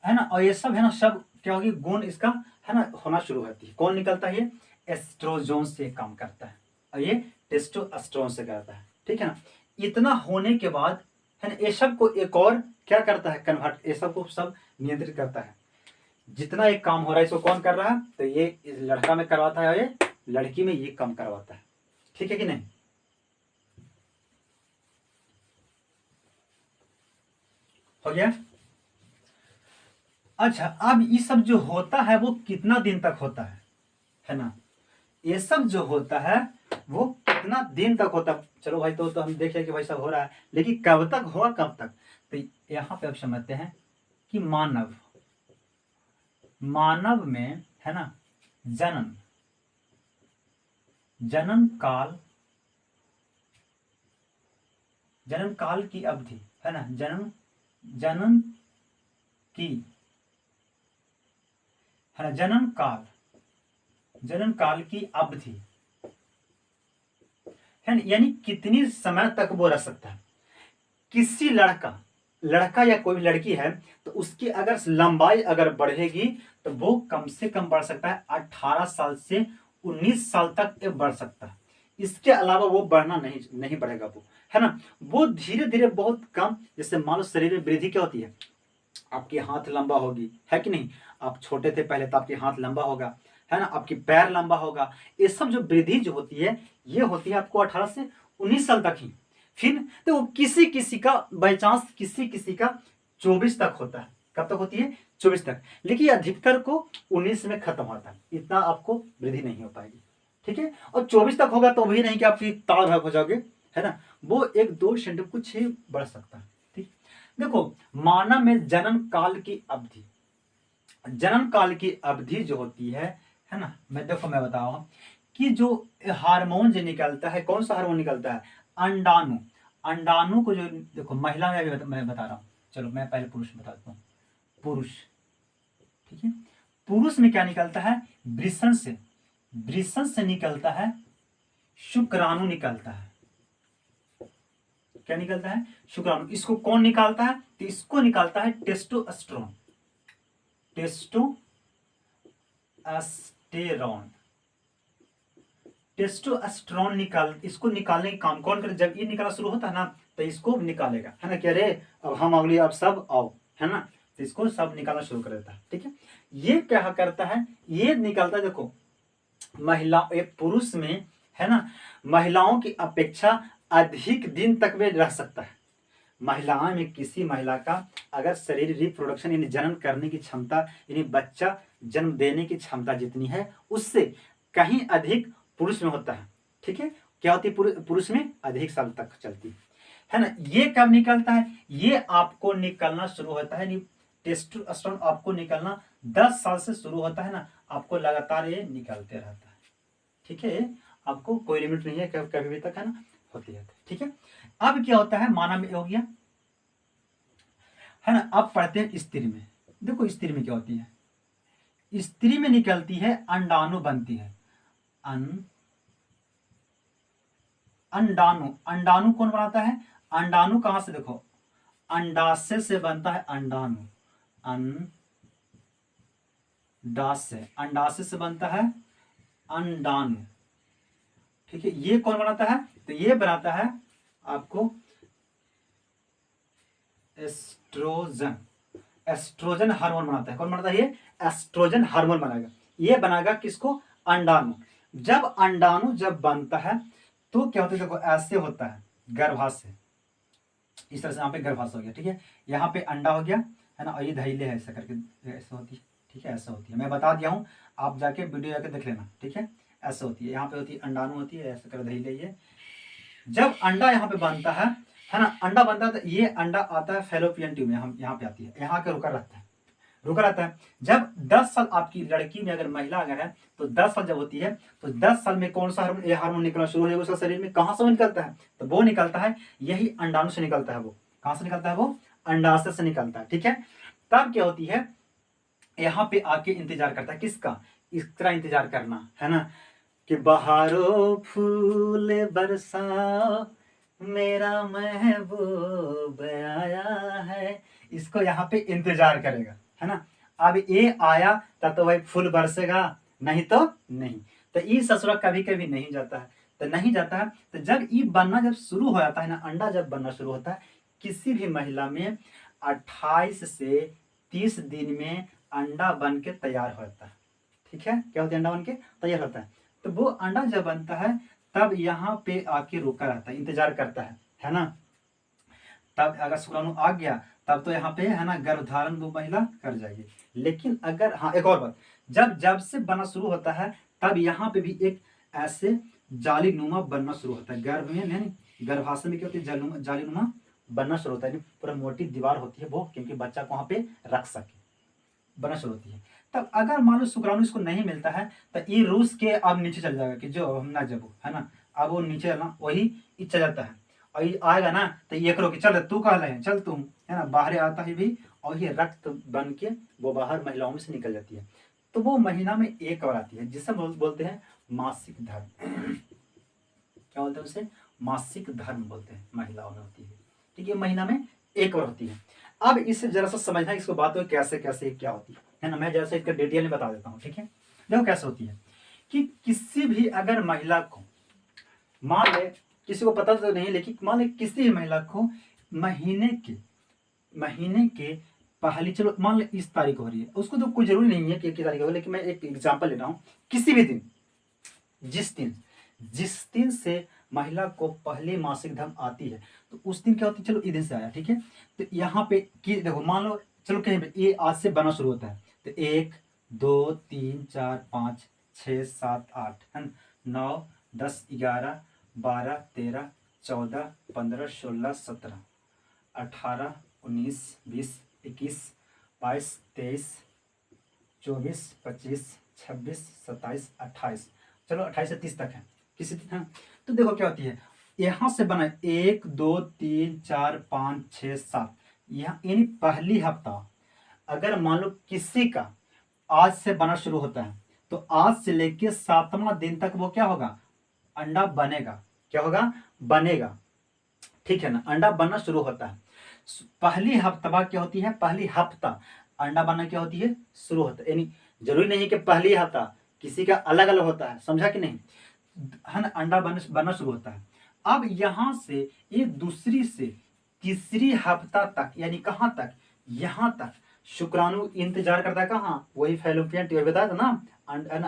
है ना। और ये सब है ना, सब क्या होगी, गुण इसका है ना होना शुरू होती है। कौन निकलता है, ये एस्ट्रोजोन से काम करता है और ये टेस्टोस्टेरोन से करता है, ठीक है ना। इतना होने के बाद है ना, ये सब को एक और क्या करता है, कन्वर्ट, ये सब को सब नियंत्रित करता है। जितना एक काम हो रहा है इसको कौन कर रहा है, तो ये इस लड़का में करवाता है और ये लड़की में ये काम करवाता है, ठीक है कि नहीं। हो गया। अच्छा, अब ये सब जो होता है वो कितना दिन तक होता है ना। ये सब जो होता है वो कितना दिन तक होता है, चलो भाई, तो हम देख लिया कि भाई सब हो रहा है, लेकिन कब तक हुआ, कब तक। तो यहाँ पे अब समझते हैं कि मानव में है ना, जन्म जन्म काल की अवधि है ना, जन्म की है ना, जन्म काल की अवधि है ना, यानी कितनी समय तक वो रह सकता है। किसी लड़का या कोई भी लड़की है तो उसकी अगर लंबाई अगर बढ़ेगी तो वो कम से कम बढ़ सकता है 18 साल से 19 साल तक ये बढ़ सकता है। इसके अलावा वो बढ़ना नहीं बढ़ेगा, वो है ना। वो धीरे धीरे बहुत कम, जैसे मान लो शरीर में वृद्धि क्या होती है, आपकी हाथ लंबा होगी, है कि नहीं। आप छोटे थे पहले तो आपकी हाथ लंबा होगा, है ना, आपकी पैर लंबा होगा। ये सब जो वृद्धि जो होती है ये होती है आपको 18 से 19 साल तक ही। फिर तो वो किसी किसी का बाई चांस किसी का 24 तक होता है। कब तक होती है, 24 तक। लेकिन अधिकतर को 19 में खत्म होता है, इतना आपको वृद्धि नहीं हो पाएगी, ठीक है। और 24 तक होगा तो भी नहीं कि आप फिर ताड़ भाग हो जाओगे, है ना। वो 1-2 सेंटीमीटर कुछ ही बढ़ सकता है, ठीक। देखो, मानव में जन्म काल की अवधि जो होती है ना, मैं बता रहा हूं कि जो हार्मोन जो निकलता है, कौन सा हार्मोन निकलता है, अंडाणु को जो, देखो महिला में भी मैं बता रहा हूं, चलो मैं पहले पुरुष बता देता हूं। पुरुष, ठीक है, पुरुष में क्या निकलता है, वृषण से निकलता है शुक्राणु निकलता है। क्या निकलता है, शुक्राणु। इसको कौन निकालता है, तो इसको निकालता है टेस्टोस्टेरोन। टेस्टोस्टेरोन इसको निकालने का काम कौन करे, जब ये निकालना शुरू होता है ना तो इसको निकालेगा, है ना। कि अरे अब हम अगली, अब सब आओ, है ना। तो इसको सब निकालना शुरू कर देता है, ठीक है। ये क्या करता है, ये निकालता है, देखो महिला, एक पुरुष में है ना, महिलाओं की अपेक्षा अधिक दिन तक वे रह सकता है। महिलाओं में किसी महिला का अगर शरीर रिप्रोडक्शन यानी जन्म करने की क्षमता, यानी बच्चा जन्म देने की क्षमता जितनी है उससे कहीं अधिक पुरुष में होता है, ठीक है। क्या होती है, पुरुष में अधिक साल तक चलती है ना। ये कब निकलता है, ये आपको निकलना शुरू होता है, टेस्टोस्टेरोन आपको निकलना 10 साल से शुरू होता है ना, आपको लगातार ये निकलते रहता है, ठीक है। आपको कोई लिमिट नहीं है, कभी भी तक है ना होती है, ठीक है। अब क्या होता है, मानव में हो गया, है ना। अब पढ़ते हैं स्त्री में। देखो स्त्री में क्या होती है, स्त्री में निकलती है अंडाणु बनती है, अंडाणु कौन बनाता है, अंडाणु कहां से, देखो अंडाशय से बनता है अंडाणु, अंडाशय से बनता है अंडाणु, ठीक है। ये कौन बनाता है, तो ये बनाता है आपको एस्ट्रोजन हार्मोन बनाता है। कौन बनाता है, ये एस्ट्रोजन हार्मोन बनाएगा। ये बनाएगा किसको, अंडाणु। जब अंडाणु जब बनता है तो क्या होता है, देखो ऐसे होता है गर्भाशय, इस तरह से यहाँ पे गर्भाशय हो गया, ठीक है। यहाँ पे अंडा हो गया, है ना, और ये धैले है ऐसा करके, ऐसे होती है, ठीक है, ऐसा होती है। मैं बता दिया हूँ, आप जाके वीडियो जाके देख लेना, ठीक है। ऐसे होती है, यहाँ पे होती है अंडाणु होती है, ऐसे कर धैले। ये जब अंडा यहाँ पे बनता है ना, अंडा बनता है तो ये अंडा आता है फेलोपियन ट्यूब में, हम यहाँ पे आती है, यहाँ के रुका रहता है। जब 10 साल आपकी लड़की में अगर महिला अगर है तो 10 साल जब होती है तो 10 साल में कौन सा हार्मोन, ये हार्मोन निकलना शुरू हो जाएगा उसका शरीर में। कहां से निकलता है, तो वो निकलता है यही अंडाणु से निकलता है। वो कहां से निकलता है, वो अंडाशय से निकलता है, ठीक है। तब क्या होती है, यहाँ पे आके इंतजार करता है, किसका, इसका इंतजार करना, है ना, कि बहारो फूल बरसा मेरा महबूब आया है, इसको यहाँ पे इंतजार करेगा, है ना। अब ए आया तब तो भाई फूल बरसेगा, नहीं तो नहीं। तो ई ससुरा कभी कभी नहीं जाता है, तो नहीं जाता है। तो जब ई बनना जब शुरू हो जाता है ना, अंडा जब बनना शुरू होता है किसी भी महिला में 28 से 30 दिन में अंडा बन के तैयार हो जाता है। ठीक है, क्या होता है, अंडा बन के तैयार होता है। तो वो अंडा जब बनता है तब यहाँ पे आके रुका रहता है, इंतजार करता है ना। तब अगर शुक्राणु आ गया तब तो यहाँ पे है ना गर्भधारण वो महिला कर जाएगी। लेकिन अगर, हाँ एक और बात, जब जब से बनना शुरू होता है तब यहाँ पे भी एक ऐसे जालीनुमा बनना शुरू होता है। गर्भ में नहीं, गर्भाशय में क्या होती है, जालीनुमा बनना शुरू होता है। पूरा मोटी दीवार होती है वो, क्योंकि बच्चा को वहां पे रख सके, बनना शुरू होती है। तब अगर मान लो शुक्राणु इसको नहीं मिलता है तो ये रूस के अब नीचे चल जाएगा कि जो हम ना जब, है ना, अब वो नीचे ना वही इच्छा जाता है। और ये आएगा ना तो ये करो कि चल तू कह रहे चल तुम, है ना, बाहर आता है भी, और ये रक्त बन के वो बाहर महिलाओं में से निकल जाती है। तो वो महीना में एक बार आती है, जिसे बोलते हैं मासिक धर्म। क्या बोलते हैं उसे, मासिक धर्म बोलते हैं, महिलाओं में होती है। ठीक है, महीना में एक बार होती है। अब इसे जरा सा समझना, इसको बात हो कैसे कैसे क्या होती है ना। मैं जैसे इसका डिटेल में बता देता हूँ। ठीक है, देखो कैसे होती है कि किसी भी अगर महिला को, मान ले किसी को पता तो नहीं, लेकिन मान ले किसी भी महिला को महीने के पहली, चलो मान ले इस तारीख हो रही है, उसको तो कोई जरूरी नहीं है कि तारीख हो, लेकिन मैं एक एग्जांपल ले रहा हूँ। किसी भी दिन, जिस दिन से महिला को पहली मासिक धर्म आती है तो उस दिन क्या होती है, चलो इस दिन से आया। ठीक है, तो यहाँ पे कि देखो मान लो, चलो कहीं पे ये आज से बनना शुरू होता है तो 1 2 3 4 5 6 7 8 है ना, 9 10 11 12 13 14 15 16 17 18 19 20 21 22 23 24 25 26 27 28, चलो 28 से 30 तक है किसी दिन। हाँ, तो देखो क्या होती है, यहाँ से बना 1 2 3 4 5 6 7, यहाँ यानी पहली हफ्ता अगर मान लो किसी का आज से बना शुरू होता है तो आज से लेके 7वां दिन तक वो क्या होगा, अंडा बनेगा। क्या होगा, बनेगा। ठीक है ना, अंडा बनना शुरू होता है। पहली हफ्ता क्या होती है, पहली हफ्ता अंडा बनना क्या होती है, शुरू होता है। यानी जरूरी नहीं कि पहली हफ्ता, किसी का अलग अलग होता है, समझा कि नहीं, है ना, अंडा बनना शुरू होता है। अब यहां से ये दूसरी से तीसरी हफ्ता तक, यानी कहां तक, यहां तक शुक्राणु इंतजार करता है। कहाँ, वही फैलोपियन ट्यूब बताया था ना,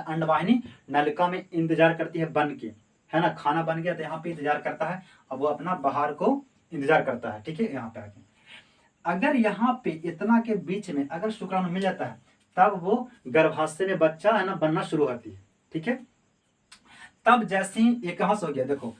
अंडवाहिनी नलिका में इंतजार करती है बन के, है ना, खाना बन गया तो यहाँ पे इंतजार करता है, अब वो अपना बाहर को इंतजार करता है। ठीक है, यहाँ पे आके अगर यहाँ पे इतना के बीच में अगर शुक्राणु मिल जाता है तब वो गर्भाशय में बच्चा है ना बनना शुरू होती है। ठीक है, तब जैसे ही ये कहां से हो गया, देखो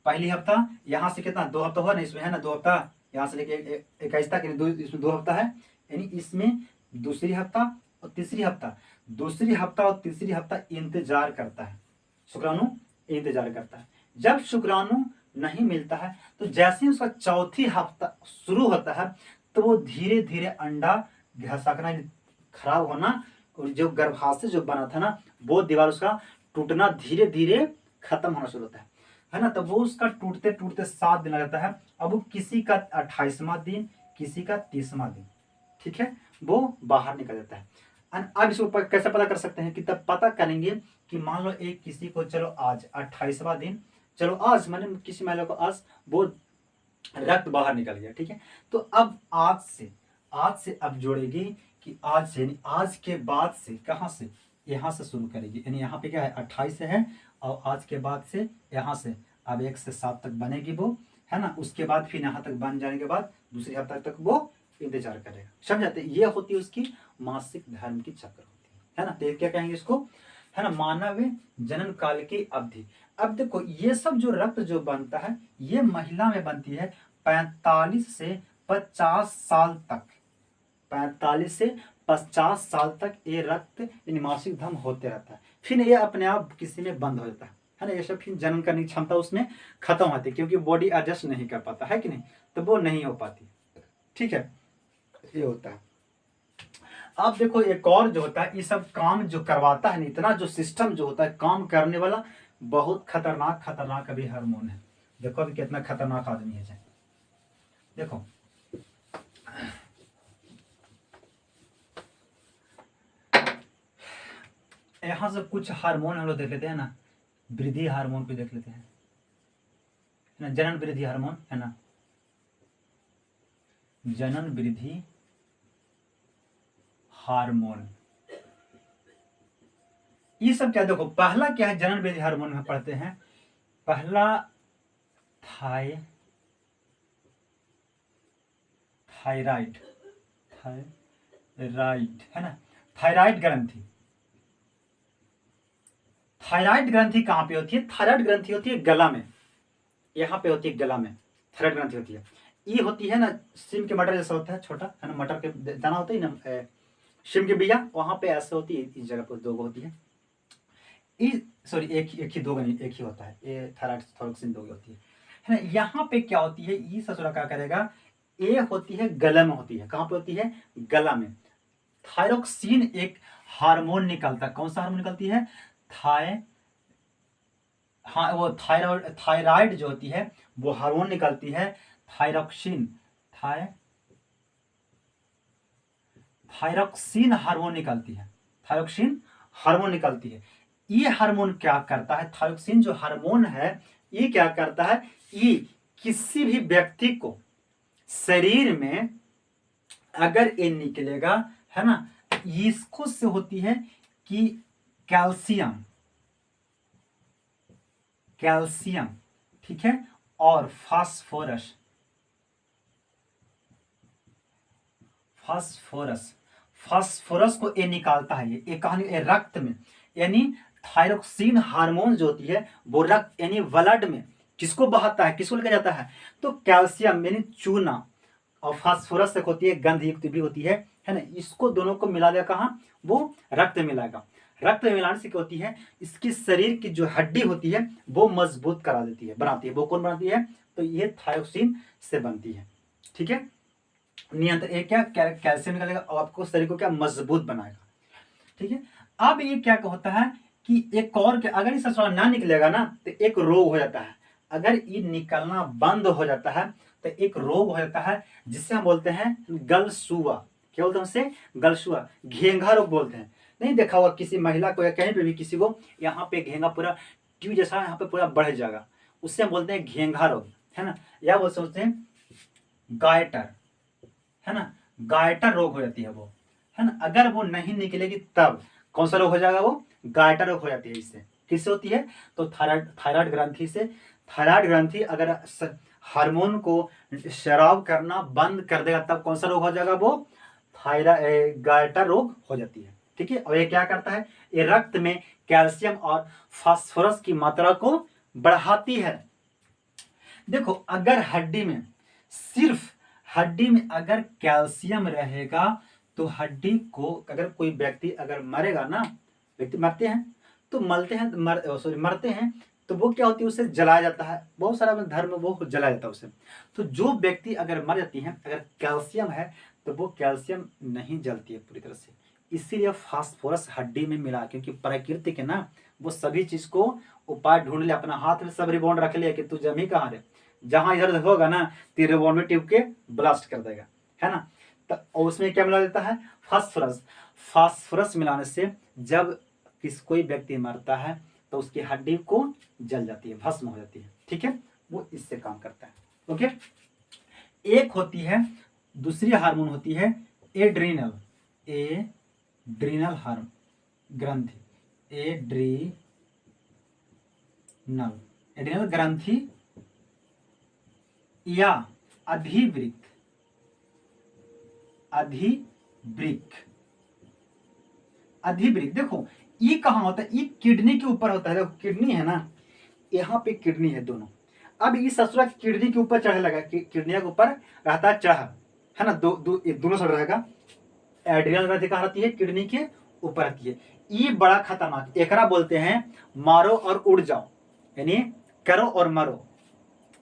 पहली हफ्ता यहाँ से कितना 2 हफ्ता हुआ ना, इसमें है ना 2 हफ्ता, यहाँ से लेके 21 तक, इसमें 2 हफ्ता है, यानी इसमें दूसरी हफ्ता और तीसरी हफ्ता, दूसरी हफ्ता और तीसरी हफ्ता इंतजार करता है, शुक्राणु इंतजार करता है। जब शुक्राणु नहीं मिलता है तो जैसे ही उसका चौथी हफ्ता शुरू होता है तो वो धीरे धीरे अंडा घसकना, खराब होना, और जो गर्भाशय जो बना था ना वो दीवार उसका टूटना धीरे धीरे खत्म होना शुरू होता है ना। तो वो उसका टूटते टूटते 7 दिन लगता है। अब वो किसी का 28वां दिन, किसी का 30वां दिन, ठीक है, वो बाहर निकल जाता है। अब इसको कैसे पता कर सकते हैं कि तब पता करेंगे कि मान लो एक किसी को, चलो आज 28वां दिन, चलो आज मैंने किसी महिला को आज वो रक्त बाहर निकल गया। ठीक है, तो अब आज से अब जोड़ेगी कि आज से, यानी आज के बाद से, कहां से, यहां से शुरू करेगी, यानी यहाँ पे क्या है 28 से है, और आज के बाद से यहाँ से अब 1 से 7 तक बनेगी वो, है ना। उसके बाद फिर यहाँ तक बन जाने के बाद दूसरी हफ्ता तक वो इंतजार करेगा। समझाते, ये होती है उसकी मासिक धर्म की चक्र होती है ना। तो क्या कहेंगे इसको, है ना, मानव जनन काल की अवधि। अब देखो ये सब जो रक्त जो बनता है ये महिला में बनती है 45 से 50 साल तक, 45 से 50 साल तक ये रक्त यानी मासिक धर्म होते रहता है। फिर ये अपने आप किसी में बंद हो जाता है ना। ये सब फिर जन्म करने की क्षमता उसमें खत्म होती है, क्योंकि बॉडी एडजस्ट नहीं कर पाता है कि नहीं, तो वो नहीं हो पाती। ठीक है, ये होता है। अब देखो एक और जो होता है, ये सब काम जो करवाता है, इतना जो सिस्टम जो होता है काम करने वाला, बहुत खतरनाक अभी हार्मोन है। देखो अभी कितना खतरनाक आदमी है। देखो यहाँ से कुछ हार्मोन हम लोग देख लेते हैं ना, वृद्धि हार्मोन को देख लेते हैं ना, जनन वृद्धि हार्मोन है ना, जनन वृद्धि हार्मोन, ये सब क्या, देखो पहला क्या है जनन वृद्धि हार्मोन में पढ़ते हैं, पहला थायराइड, थायराइड है ना, थायराइड ग्रंथि। थायराइड ग्रंथि कहाँ पे होती है? थायराइड ग्रंथि होती है गला में, यहाँ पे होती है गला में थायराइड ग्रंथि होती है। ये होती है ना सिम के मटर जैसा होता है, छोटा है ना, मटर के दाना होता है ना, सिम के बीया, वहां पे ऐसे होती है, इस जगह पर दो होती है, सॉरी एक ही दो नहीं, एक ही होता है, ये थायराइड थायरोक्सिन दो होती है ना। यहाँ पे क्या होती है, ये ससुरा क्या करेगा, ये होती है गला में होती है, कहाँ पे होती है? गला में। थायरोक्सिन एक हार्मोन निकलता है, कौन सा हार्मोन निकलती है? हाँ वो थायराइड, थायराइड जो होती है वो हार्मोन निकलती है थायरोक्सिन, थायरोक्सिन हार्मोन निकलती है, थायरोक्सिन हार्मोन निकलती है। ये हार्मोन क्या करता है? थायरोक्सिन जो हार्मोन है ये क्या करता है, ये किसी भी व्यक्ति को शरीर में अगर ये निकलेगा है ना, इसको से होती है कि कैल्शियम, कैल्शियम ठीक है, और फास्फोरस, फास्फोरस, फास्फोरस को ये निकालता है, ये कहानी ये रक्त में, यानी थायरोक्सिन हार्मोन जो होती है वो रक्त यानी ब्लड में किसको बहाता है, किसको लेकर जाता है? तो कैल्शियम यानी चूना, और फास्फोरस एक होती है गंध युक्त भी होती है ना, इसको दोनों को मिला दिया कहाँ? वो रक्त में मिलाएगा। रक्त में मिलाने से क्या होती है, इसकी शरीर की जो हड्डी होती है वो मजबूत करा देती है, बनाती है। वो कौन बनाती है? तो ये थायरोक्सिन से बनती है, ठीक है। नियंत्रण एक क्या, कैल्शियम निकालेगा और आपको शरीर को क्या मजबूत बनाएगा, ठीक है। अब ये क्या होता है कि एक और अगर इस ना निकलेगा ना तो एक रोग हो जाता है, अगर ये निकलना बंद हो जाता है तो एक रोग हो जाता है जिससे हम बोलते हैं गलसुआ। क्या बोलते हैं उसे? गलसुआ, घेंघा रोग बोलते हैं। नहीं देखा होगा किसी महिला को या कहीं पे भी किसी को, यहाँ पे घेंघा पूरा ट्यूब जैसा यहाँ पे पूरा बढ़ जाएगा, उससे हम बोलते हैं घेंघा रोग, है ना। या बोल सकते हैं गायटर, है ना, गायटर रोग हो जाती है वो, है ना। अगर वो नहीं निकलेगी तब कौन सा रोग हो जाएगा? वो गायटर रोग हो जाती है। इससे किससे होती है? तो थायराइड, थायराइड ग्रंथि से। थायराइड ग्रंथि अगर हार्मोन को स्राव करना बंद कर देगा तब कौन सा रोग हो जाएगा? वो थायराइड गायटर रोग हो जाती है, ठीक है। और ये क्या करता है? ये रक्त में कैल्शियम और फास्फोरस की मात्रा को बढ़ाती है। देखो अगर हड्डी में, सिर्फ हड्डी में अगर कैल्शियम रहेगा तो हड्डी को, अगर कोई व्यक्ति अगर मरेगा ना, व्यक्ति मरते हैं तो मरते हैं तो वो क्या होती है, उसे जलाया जाता है, बहुत सारा धर्म वो जलाया जाता है उसे। तो जो व्यक्ति अगर मर जाती है, अगर कैल्शियम है तो वो कैल्शियम नहीं जलती है पूरी तरह से, इसीलिए फास्फोरस हड्डी में मिला, क्योंकि प्रकृति के ना वो सभी चीज को उपाय ढूंढ ले, अपना हाथ में सब रिबॉन्ड रख ले कि तू जमी कहाँ रे, जहां इधर होगा ना तो रिबॉन्ड में टिप के ब्लास्ट कर देगा, है ना। तो उसमें क्या मिला देता है? फास्फोरस। फास्फोरस मिलाने से जब कोई व्यक्ति मरता है तो उसकी हड्डी को जल जाती है, भस्म हो जाती है, ठीक है। वो इससे काम करता है, ओके। एक होती है, दूसरी हार्मोन होती है एड्रीनल, एड्रीनल हार्मोन ग्रंथि, एड्रीनल, एड्रीनल ग्रंथि या अधिवृक्क, अधिवृक्क, अधिवृक्क। देखो ये कहाँ होता है? ये किडनी के ऊपर होता है। देखो किडनी है ना, यहाँ पे किडनी है दोनों। अब इस ससुरा किडनी के ऊपर चढ़ने लगा, किडनी के ऊपर रहता है चढ़, है ना, दोनों साइड रहेगा। एड्रिनल ग्रंथि कहाँ रहती है? किडनी के ऊपर रहती है। ये बड़ा खतरनाक, एकरा बोलते हैं मारो और उड़ जाओ, यानी करो और मरो,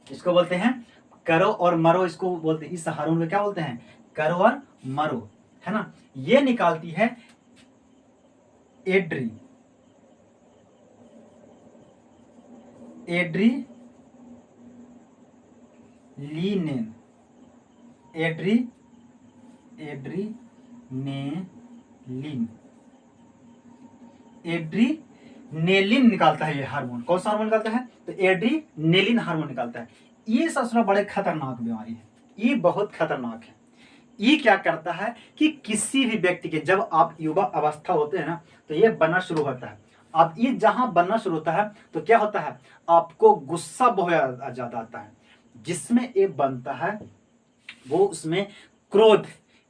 इसको बोलते हैं करो और मरो, इसको बोलते हैं, इस हार्मोन को क्या बोलते हैं? करो और मरो, है ना। ये निकालती है एड्री, एड्रीलिनेन, एड्रीनेलिन, एड्रीनेलिन निकालता है ये हार्मोन। कौन सा हार्मोन निकालता है? तो एड्रीनेलिन हार्मोन निकालता है। ये ससुरा बड़े खतरनाक बीमारी है, ये बहुत खतरनाक है। ये क्या करता है कि किसी भी व्यक्ति के, जब आप युवा अवस्था होते हैं ना, तो ये बनना शुरू होता है। अब ये जहां बनना शुरू होता है तो क्या होता है, आपको गुस्सा बहुत ज्यादा आता है। जिसमें ये बनता है वो उसमें क्रोध,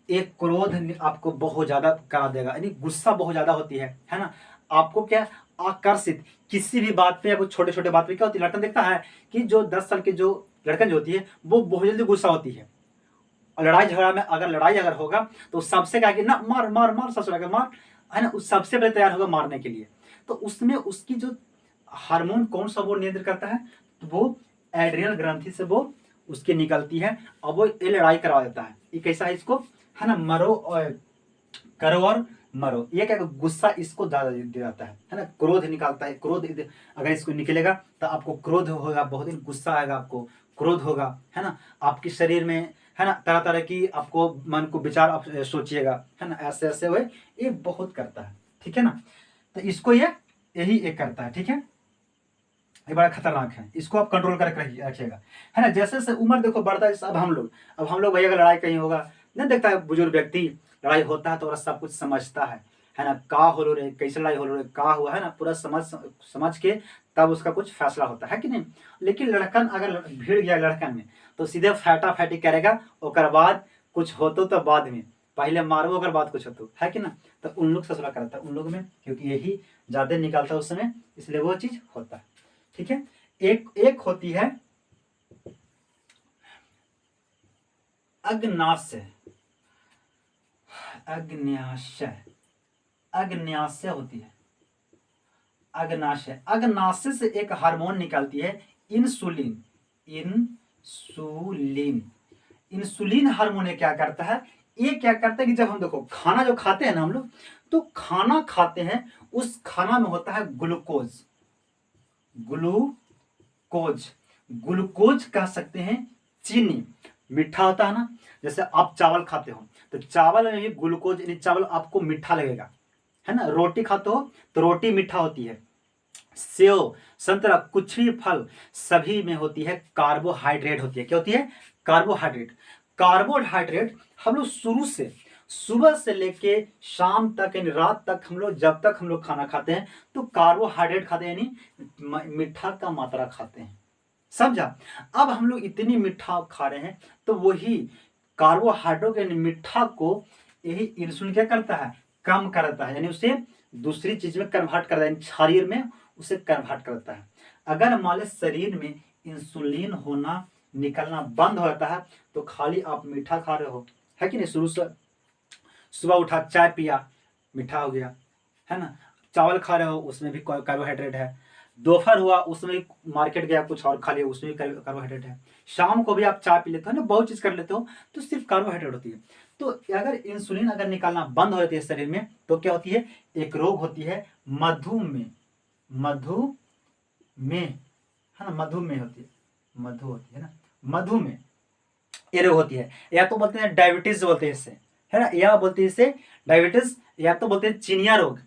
एक क्रोध आपको बहुत ज्यादा करा देगा, यानी गुस्सा बहुत ज्यादा होती है ना। आपको क्या आकर्षित किसी भी बात पे या कुछ छोटे छोटे बात पे क्या होती है, लड़कन देखता है कि जो 10 साल की जो लड़कन जो होती है वो बहुत जल्दी गुस्सा होती है। और लड़ाई झगड़ा में अगर होगा तो सबसे क्या कि ना मार मार मार ससुरा के मार, है ना, उस सबसे पहले तैयार होगा मारने के लिए। तो उसमें उसकी जो हार्मोन कौन सा वो नियंत्रित करता है, तो वो एड्रिनल ग्रंथि से वो उसकी निकलती है और वो ये लड़ाई करवा देता है। ये कैसा है इसको, है ना, मरो और करो और मरो। ये क्या गुस्सा इसको ज्यादा दे जाता है ना, क्रोध निकालता है। क्रोध अगर इसको निकलेगा तो आपको क्रोध होगा, बहुत दिन गुस्सा आएगा, आपको क्रोध होगा, है ना। आपके शरीर में, है ना, तरह तरह की आपको मन को विचार आप सोचिएगा, है ना, ऐसे ऐसे हुए। ये बहुत करता है, ठीक है ना। तो इसको यही एक करता है, ठीक है। ये बड़ा खतरनाक है, इसको आप कंट्रोल करके रखिएगा, है ना। जैसे जैसे उम्र देखो बढ़ता है, अब हम लोग भाई अगर लड़ाई कहीं होगा, नहीं देखता है बुजुर्ग व्यक्ति लड़ाई होता है तो सब कुछ समझता है ना, का हो रे, कैसे लड़ाई हो रे, का हुआ, है ना, पूरा समझ के तब उसका कुछ फैसला होता है कि नहीं। लेकिन लड़कन अगर भीड़ गया लड़कन में तो सीधे फैटा फैटी करेगा, और बाद कुछ होतो तो बाद में, पहले मारो अगर बात कुछ होतो, है कि ना। तो उन लोग ससुरा करता है उन लोग में, क्योंकि यही ज्यादा निकालता है उस समय, इसलिए वो चीज होता है, ठीक है। एक होती है अग्नाशय, अग्नाशय होती है, अग्नाशय से एक हार्मोन निकलती है इंसुलिन। इंसुलिन हार्मोन ये क्या करता है, ये क्या करता है कि जब हम देखो खाना जो खाते हैं ना हम लोग, तो खाना खाते हैं, उस खाना में होता है ग्लूकोज। ग्लूकोज कह सकते हैं चीनी, मीठा होता है ना। जैसे आप चावल खाते हो तो चावल में भी ग्लूकोज, यानी चावल आपको मीठा लगेगा, है ना। रोटी खाते हो तो रोटी मीठा होती है। सेव, संतरा, कुछ भी फल, सभी में होती है कार्बोहाइड्रेट होती है। क्या होती है? कार्बोहाइड्रेट। कार्बोहाइड्रेट हम लोग शुरू से, सुबह से लेके शाम तक, यानी रात तक, हम लोग जब तक हम लोग खाना खाते हैं तो कार्बोहाइड्रेट खाते हैं, यानी मीठा का मात्रा खाते हैं, समझा। अब हम लोग इतनी मीठा खा रहे हैं तो वही कार्बोहाइड्रेट यानी मीठा को यही इंसुलिन क्या करता है, कम करता है, यानी उसे दूसरी चीज में कन्वर्ट करता है, शरीर में उसे कन्वर्ट करता है। अगर मान लो शरीर में इंसुलिन होना, निकलना बंद हो जाता है तो खाली आप मीठा खा रहे हो, है कि नहीं। शुरू से सुबह उठा चाय पिया, मीठा हो गया, है ना। चावल खा रहे हो उसमें भी कार्बोहाइड्रेट है। दोपहर हुआ उसमें मार्केट गया कुछ और खा लिया, उसमें भी कार्बोहाइड्रेट है। शाम को भी आप चाय पी लेते हो ना, बहुत चीज कर लेते हो, तो सिर्फ कार्बोहाइड्रेट होती है। तो अगर इंसुलिन अगर निकालना बंद हो जाती है शरीर में तो क्या होती है, एक रोग होती है मधुमेह, है ना, मधुमेह होती है, मधु होती है ना, मधुमेह ये रोग होती है। या तो बोलते हैं डायबिटीज बोलते हैं इससे, है ना, या बोलते हैं इसे डायबिटीज, या तो बोलते हैं चिनिया रोग,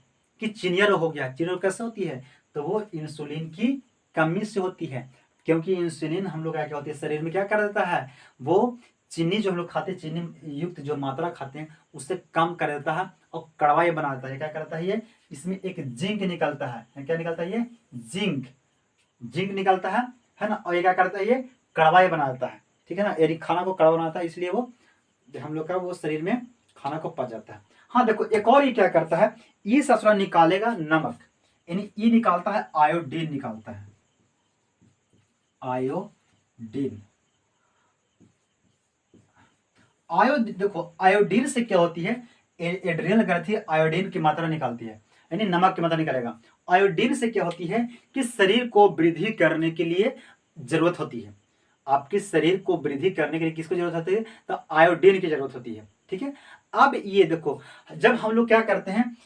कि चिनिया रोग हो गया। चिनिया रोग कैसे होती है, तो वो इंसुलिन की कमी से होती है, क्योंकि इंसुलिन हम लोग क्या होती है शरीर में क्या कर देता है, वो चीनी जो हम लोग खाते हैं, चीनी युक्त जो मात्रा खाते हैं उससे कम कर देता है और कड़वाई बना देता है। क्या करता है ये, इसमें एक जिंक निकलता है, क्या निकलता है ये, जिंक निकलता है ना। और ये क्या करता है, ये कड़वाई बना देता है, ठीक है ना, यानी खाना को कड़वा बनाता है, इसलिए वो हम लोग का वो शरीर में खाना को पच जाता है। हाँ देखो एक और ये क्या करता है, ये ससुरा निकालेगा नमक, यानी ये निकालता है आयोडीन, निकालता है आयोडीन। देखो आयोडीन से क्या होती है, एड्रिनल ग्रंथि आयोडीन की मात्रा निकालती है, यानी नमक की मात्रा निकालेगा। आयोडीन से क्या होती है कि शरीर को वृद्धि करने के लिए जरूरत होती है, आपके शरीर को वृद्धि करने के लिए किसको जरूरत होती है, तो आयोडीन की जरूरत होती है, ठीक है। अब ये देखो जब हम लोग क्या करते हैं,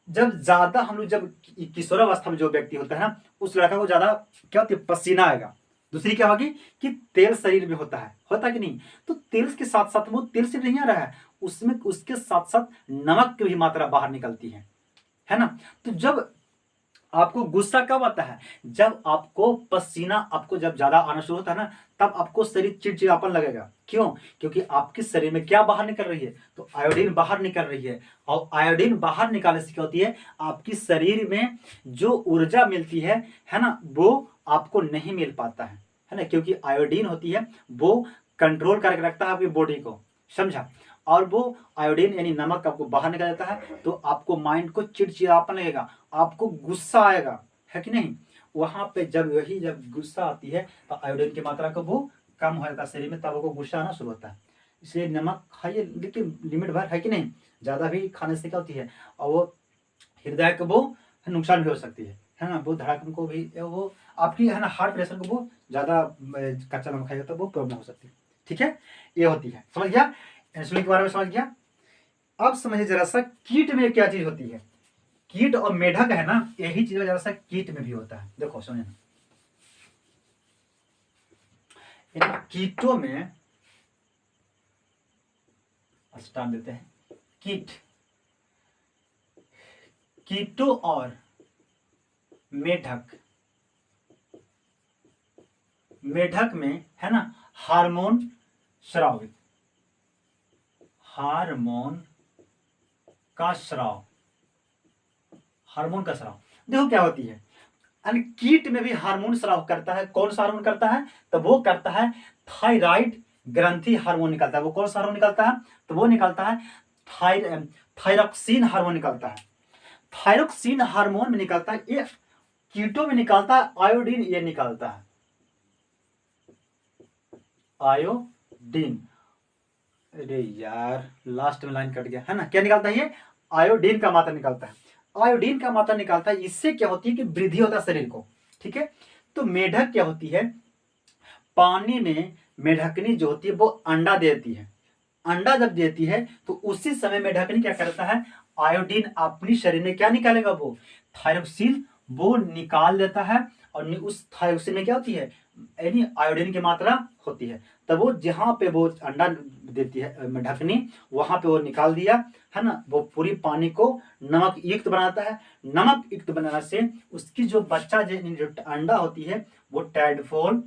जब ज्यादा हम लोग, जब किशोरावस्था में जो व्यक्ति होता है ना, उस लड़का को ज्यादा क्या होती है, पसीना आएगा। दूसरी क्या होगी कि तेल शरीर में होता कि नहीं, तो तेल के साथ साथ वो तेल से नहीं आ रहा है, उसमें उसके साथ साथ नमक की भी मात्रा बाहर निकलती है ना। तो जब आपको गुस्सा कब आता है? जब आपको पसीना आपको जब ज्यादा आना शुरू होता है ना, तब आपको शरीर चिड़चिड़ापन लगेगा। क्यों? क्योंकि आपके शरीर में क्या बाहर निकल रही है? तो आयोडीन बाहर निकल रही है, और आयोडीन बाहर निकालने से क्या होती है? आपकी शरीर में जो ऊर्जा मिलती है ना, वो आपको नहीं मिल पाता है ना, क्योंकि आयोडीन होती है वो कंट्रोल करके रखता है आपकी बॉडी को, समझा? और वो आयोडीन यानी नमक आपको बाहर निकल जाता है, तो आपको माइंड को चिड़चिड़ापन लगेगा, आपको गुस्सा आएगा, है कि नहीं? वहां पे जब गुस्सा आती है तो आयोडीन की मात्रा को वो कम हो जाता है शरीर में, तब वो गुस्सा आना शुरू होता है। इसलिए नमक खाइए, लेकिन लिमिट भर, है कि नहीं? ज्यादा भी खाने से क्या होती है, और वो हृदय को वो नुकसान भी हो सकती है ना, वो धड़कन को भी, वो आपकी है ना हार्ट प्रेशर को वो ज्यादा कच्चा नमक खाएगा तो वो प्रॉब्लम हो सकती है। ठीक है, ये होती है, समझ गया? इंसुलिन के बारे में समझ गया। अब समझिए जरा सा कीट में क्या चीज होती है। कीट और मेढक है ना, यही चीज जरा सा कीट में भी होता है। देखो समझे, इन कीटों में स्टार्ट देते हैं। कीटों और मेढक में है ना हार्मोन स्रावित, हार्मोन का स्राव। देखो क्या होती है, कीट में भी हार्मोन स्राव करता है। कौन सा हार्मोन करता है? तो वो करता है थायराइड ग्रंथि हार्मोन निकलता है। वो कौन सा हार्मोन निकलता है? तो वो निकलता है थायरॉक्सिन हार्मोन निकलता है। थायरॉक्सिन हार्मोन में निकलता है, ये कीटों में निकलता है। आयोडीन ये निकलता है, आयोडीन। अरे यार लास्ट में लाइन कट गया है ना। क्या निकलता है? ये आयोडीन का मात्रा निकलता है। आयोडीन का मात्रा निकलता है, इससे क्या होती है कि वृद्धि होता है शरीर को। ठीक है, तो मेढक क्या होती है, पानी में मेढकनी जो होती है वो अंडा देती है। अंडा जब देती है तो उसी समय मेढकनी क्या करता है, आयोडीन अपनी शरीर में क्या निकालेगा, वो थायरोक्सिन वो निकाल देता है। और उस थायरोक्सिन में क्या होती है, यानी आयोडीन की मात्रा होती है। तब वो जहां पे वो अंडा देती है मेढकनी, वहां पे वो निकाल दिया है ना, वो पूरी पानी को नमक युक्त बनाता है। नमक युक्त बनाने से उसकी जो बच्चा जो अंडा होती है वो टैडपोल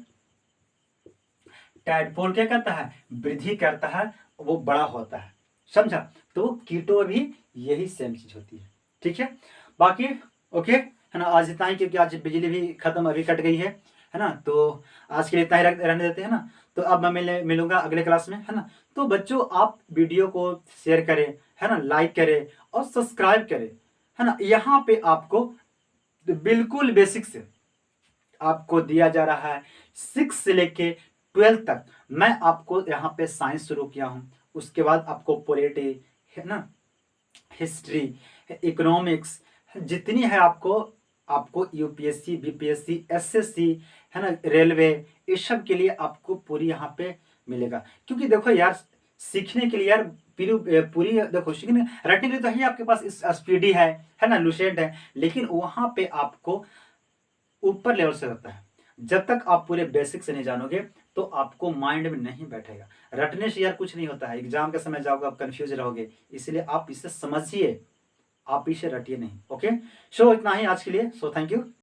क्या करता है, वृद्धि करता है, वो बड़ा होता है, समझा? तो कीटों में भी यही सेम चीज होती है। ठीक है, बाकी ओके है ना। आज इतना ही, क्योंकि आज बिजली भी खत्म, अभी कट गई है ना। तो आज के लिए इतना ही रहने देते हैं ना। तो अब मैं मिलूंगा अगले क्लास में, है ना। तो बच्चों आप वीडियो को शेयर करें, है ना, लाइक करें और सब्सक्राइब करें, है ना। यहाँ पे आपको बिल्कुल बेसिक से आपको दिया जा रहा है 6 से लेके 12 तक। मैं आपको यहाँ पे साइंस शुरू किया हूँ, उसके बाद आपको पॉलिटी, है ना, हिस्ट्री, इकोनॉमिक्स, जितनी है आपको यूपीएससी, बीपीएससी, एसएससी, है ना, रेलवे, इस सब के लिए आपको पूरी यहाँ पे मिलेगा। क्योंकि देखो यार, सीखने के लिए यार पूरी देखो, सीखने रटने के लिए तो ही आपके पास स्पीडी है ना, लुसेंट है, लेकिन वहां पे आपको ऊपर लेवल से होता है। जब तक आप पूरे बेसिक से नहीं जानोगे तो आपको माइंड में नहीं बैठेगा। रटने से यार कुछ नहीं होता है, एग्जाम के समय जाओगे आप कंफ्यूज रहोगे। इसलिए आप इसे समझिए, आप इसे रटिए नहीं। ओके, सो इतना ही आज के लिए। So thank you.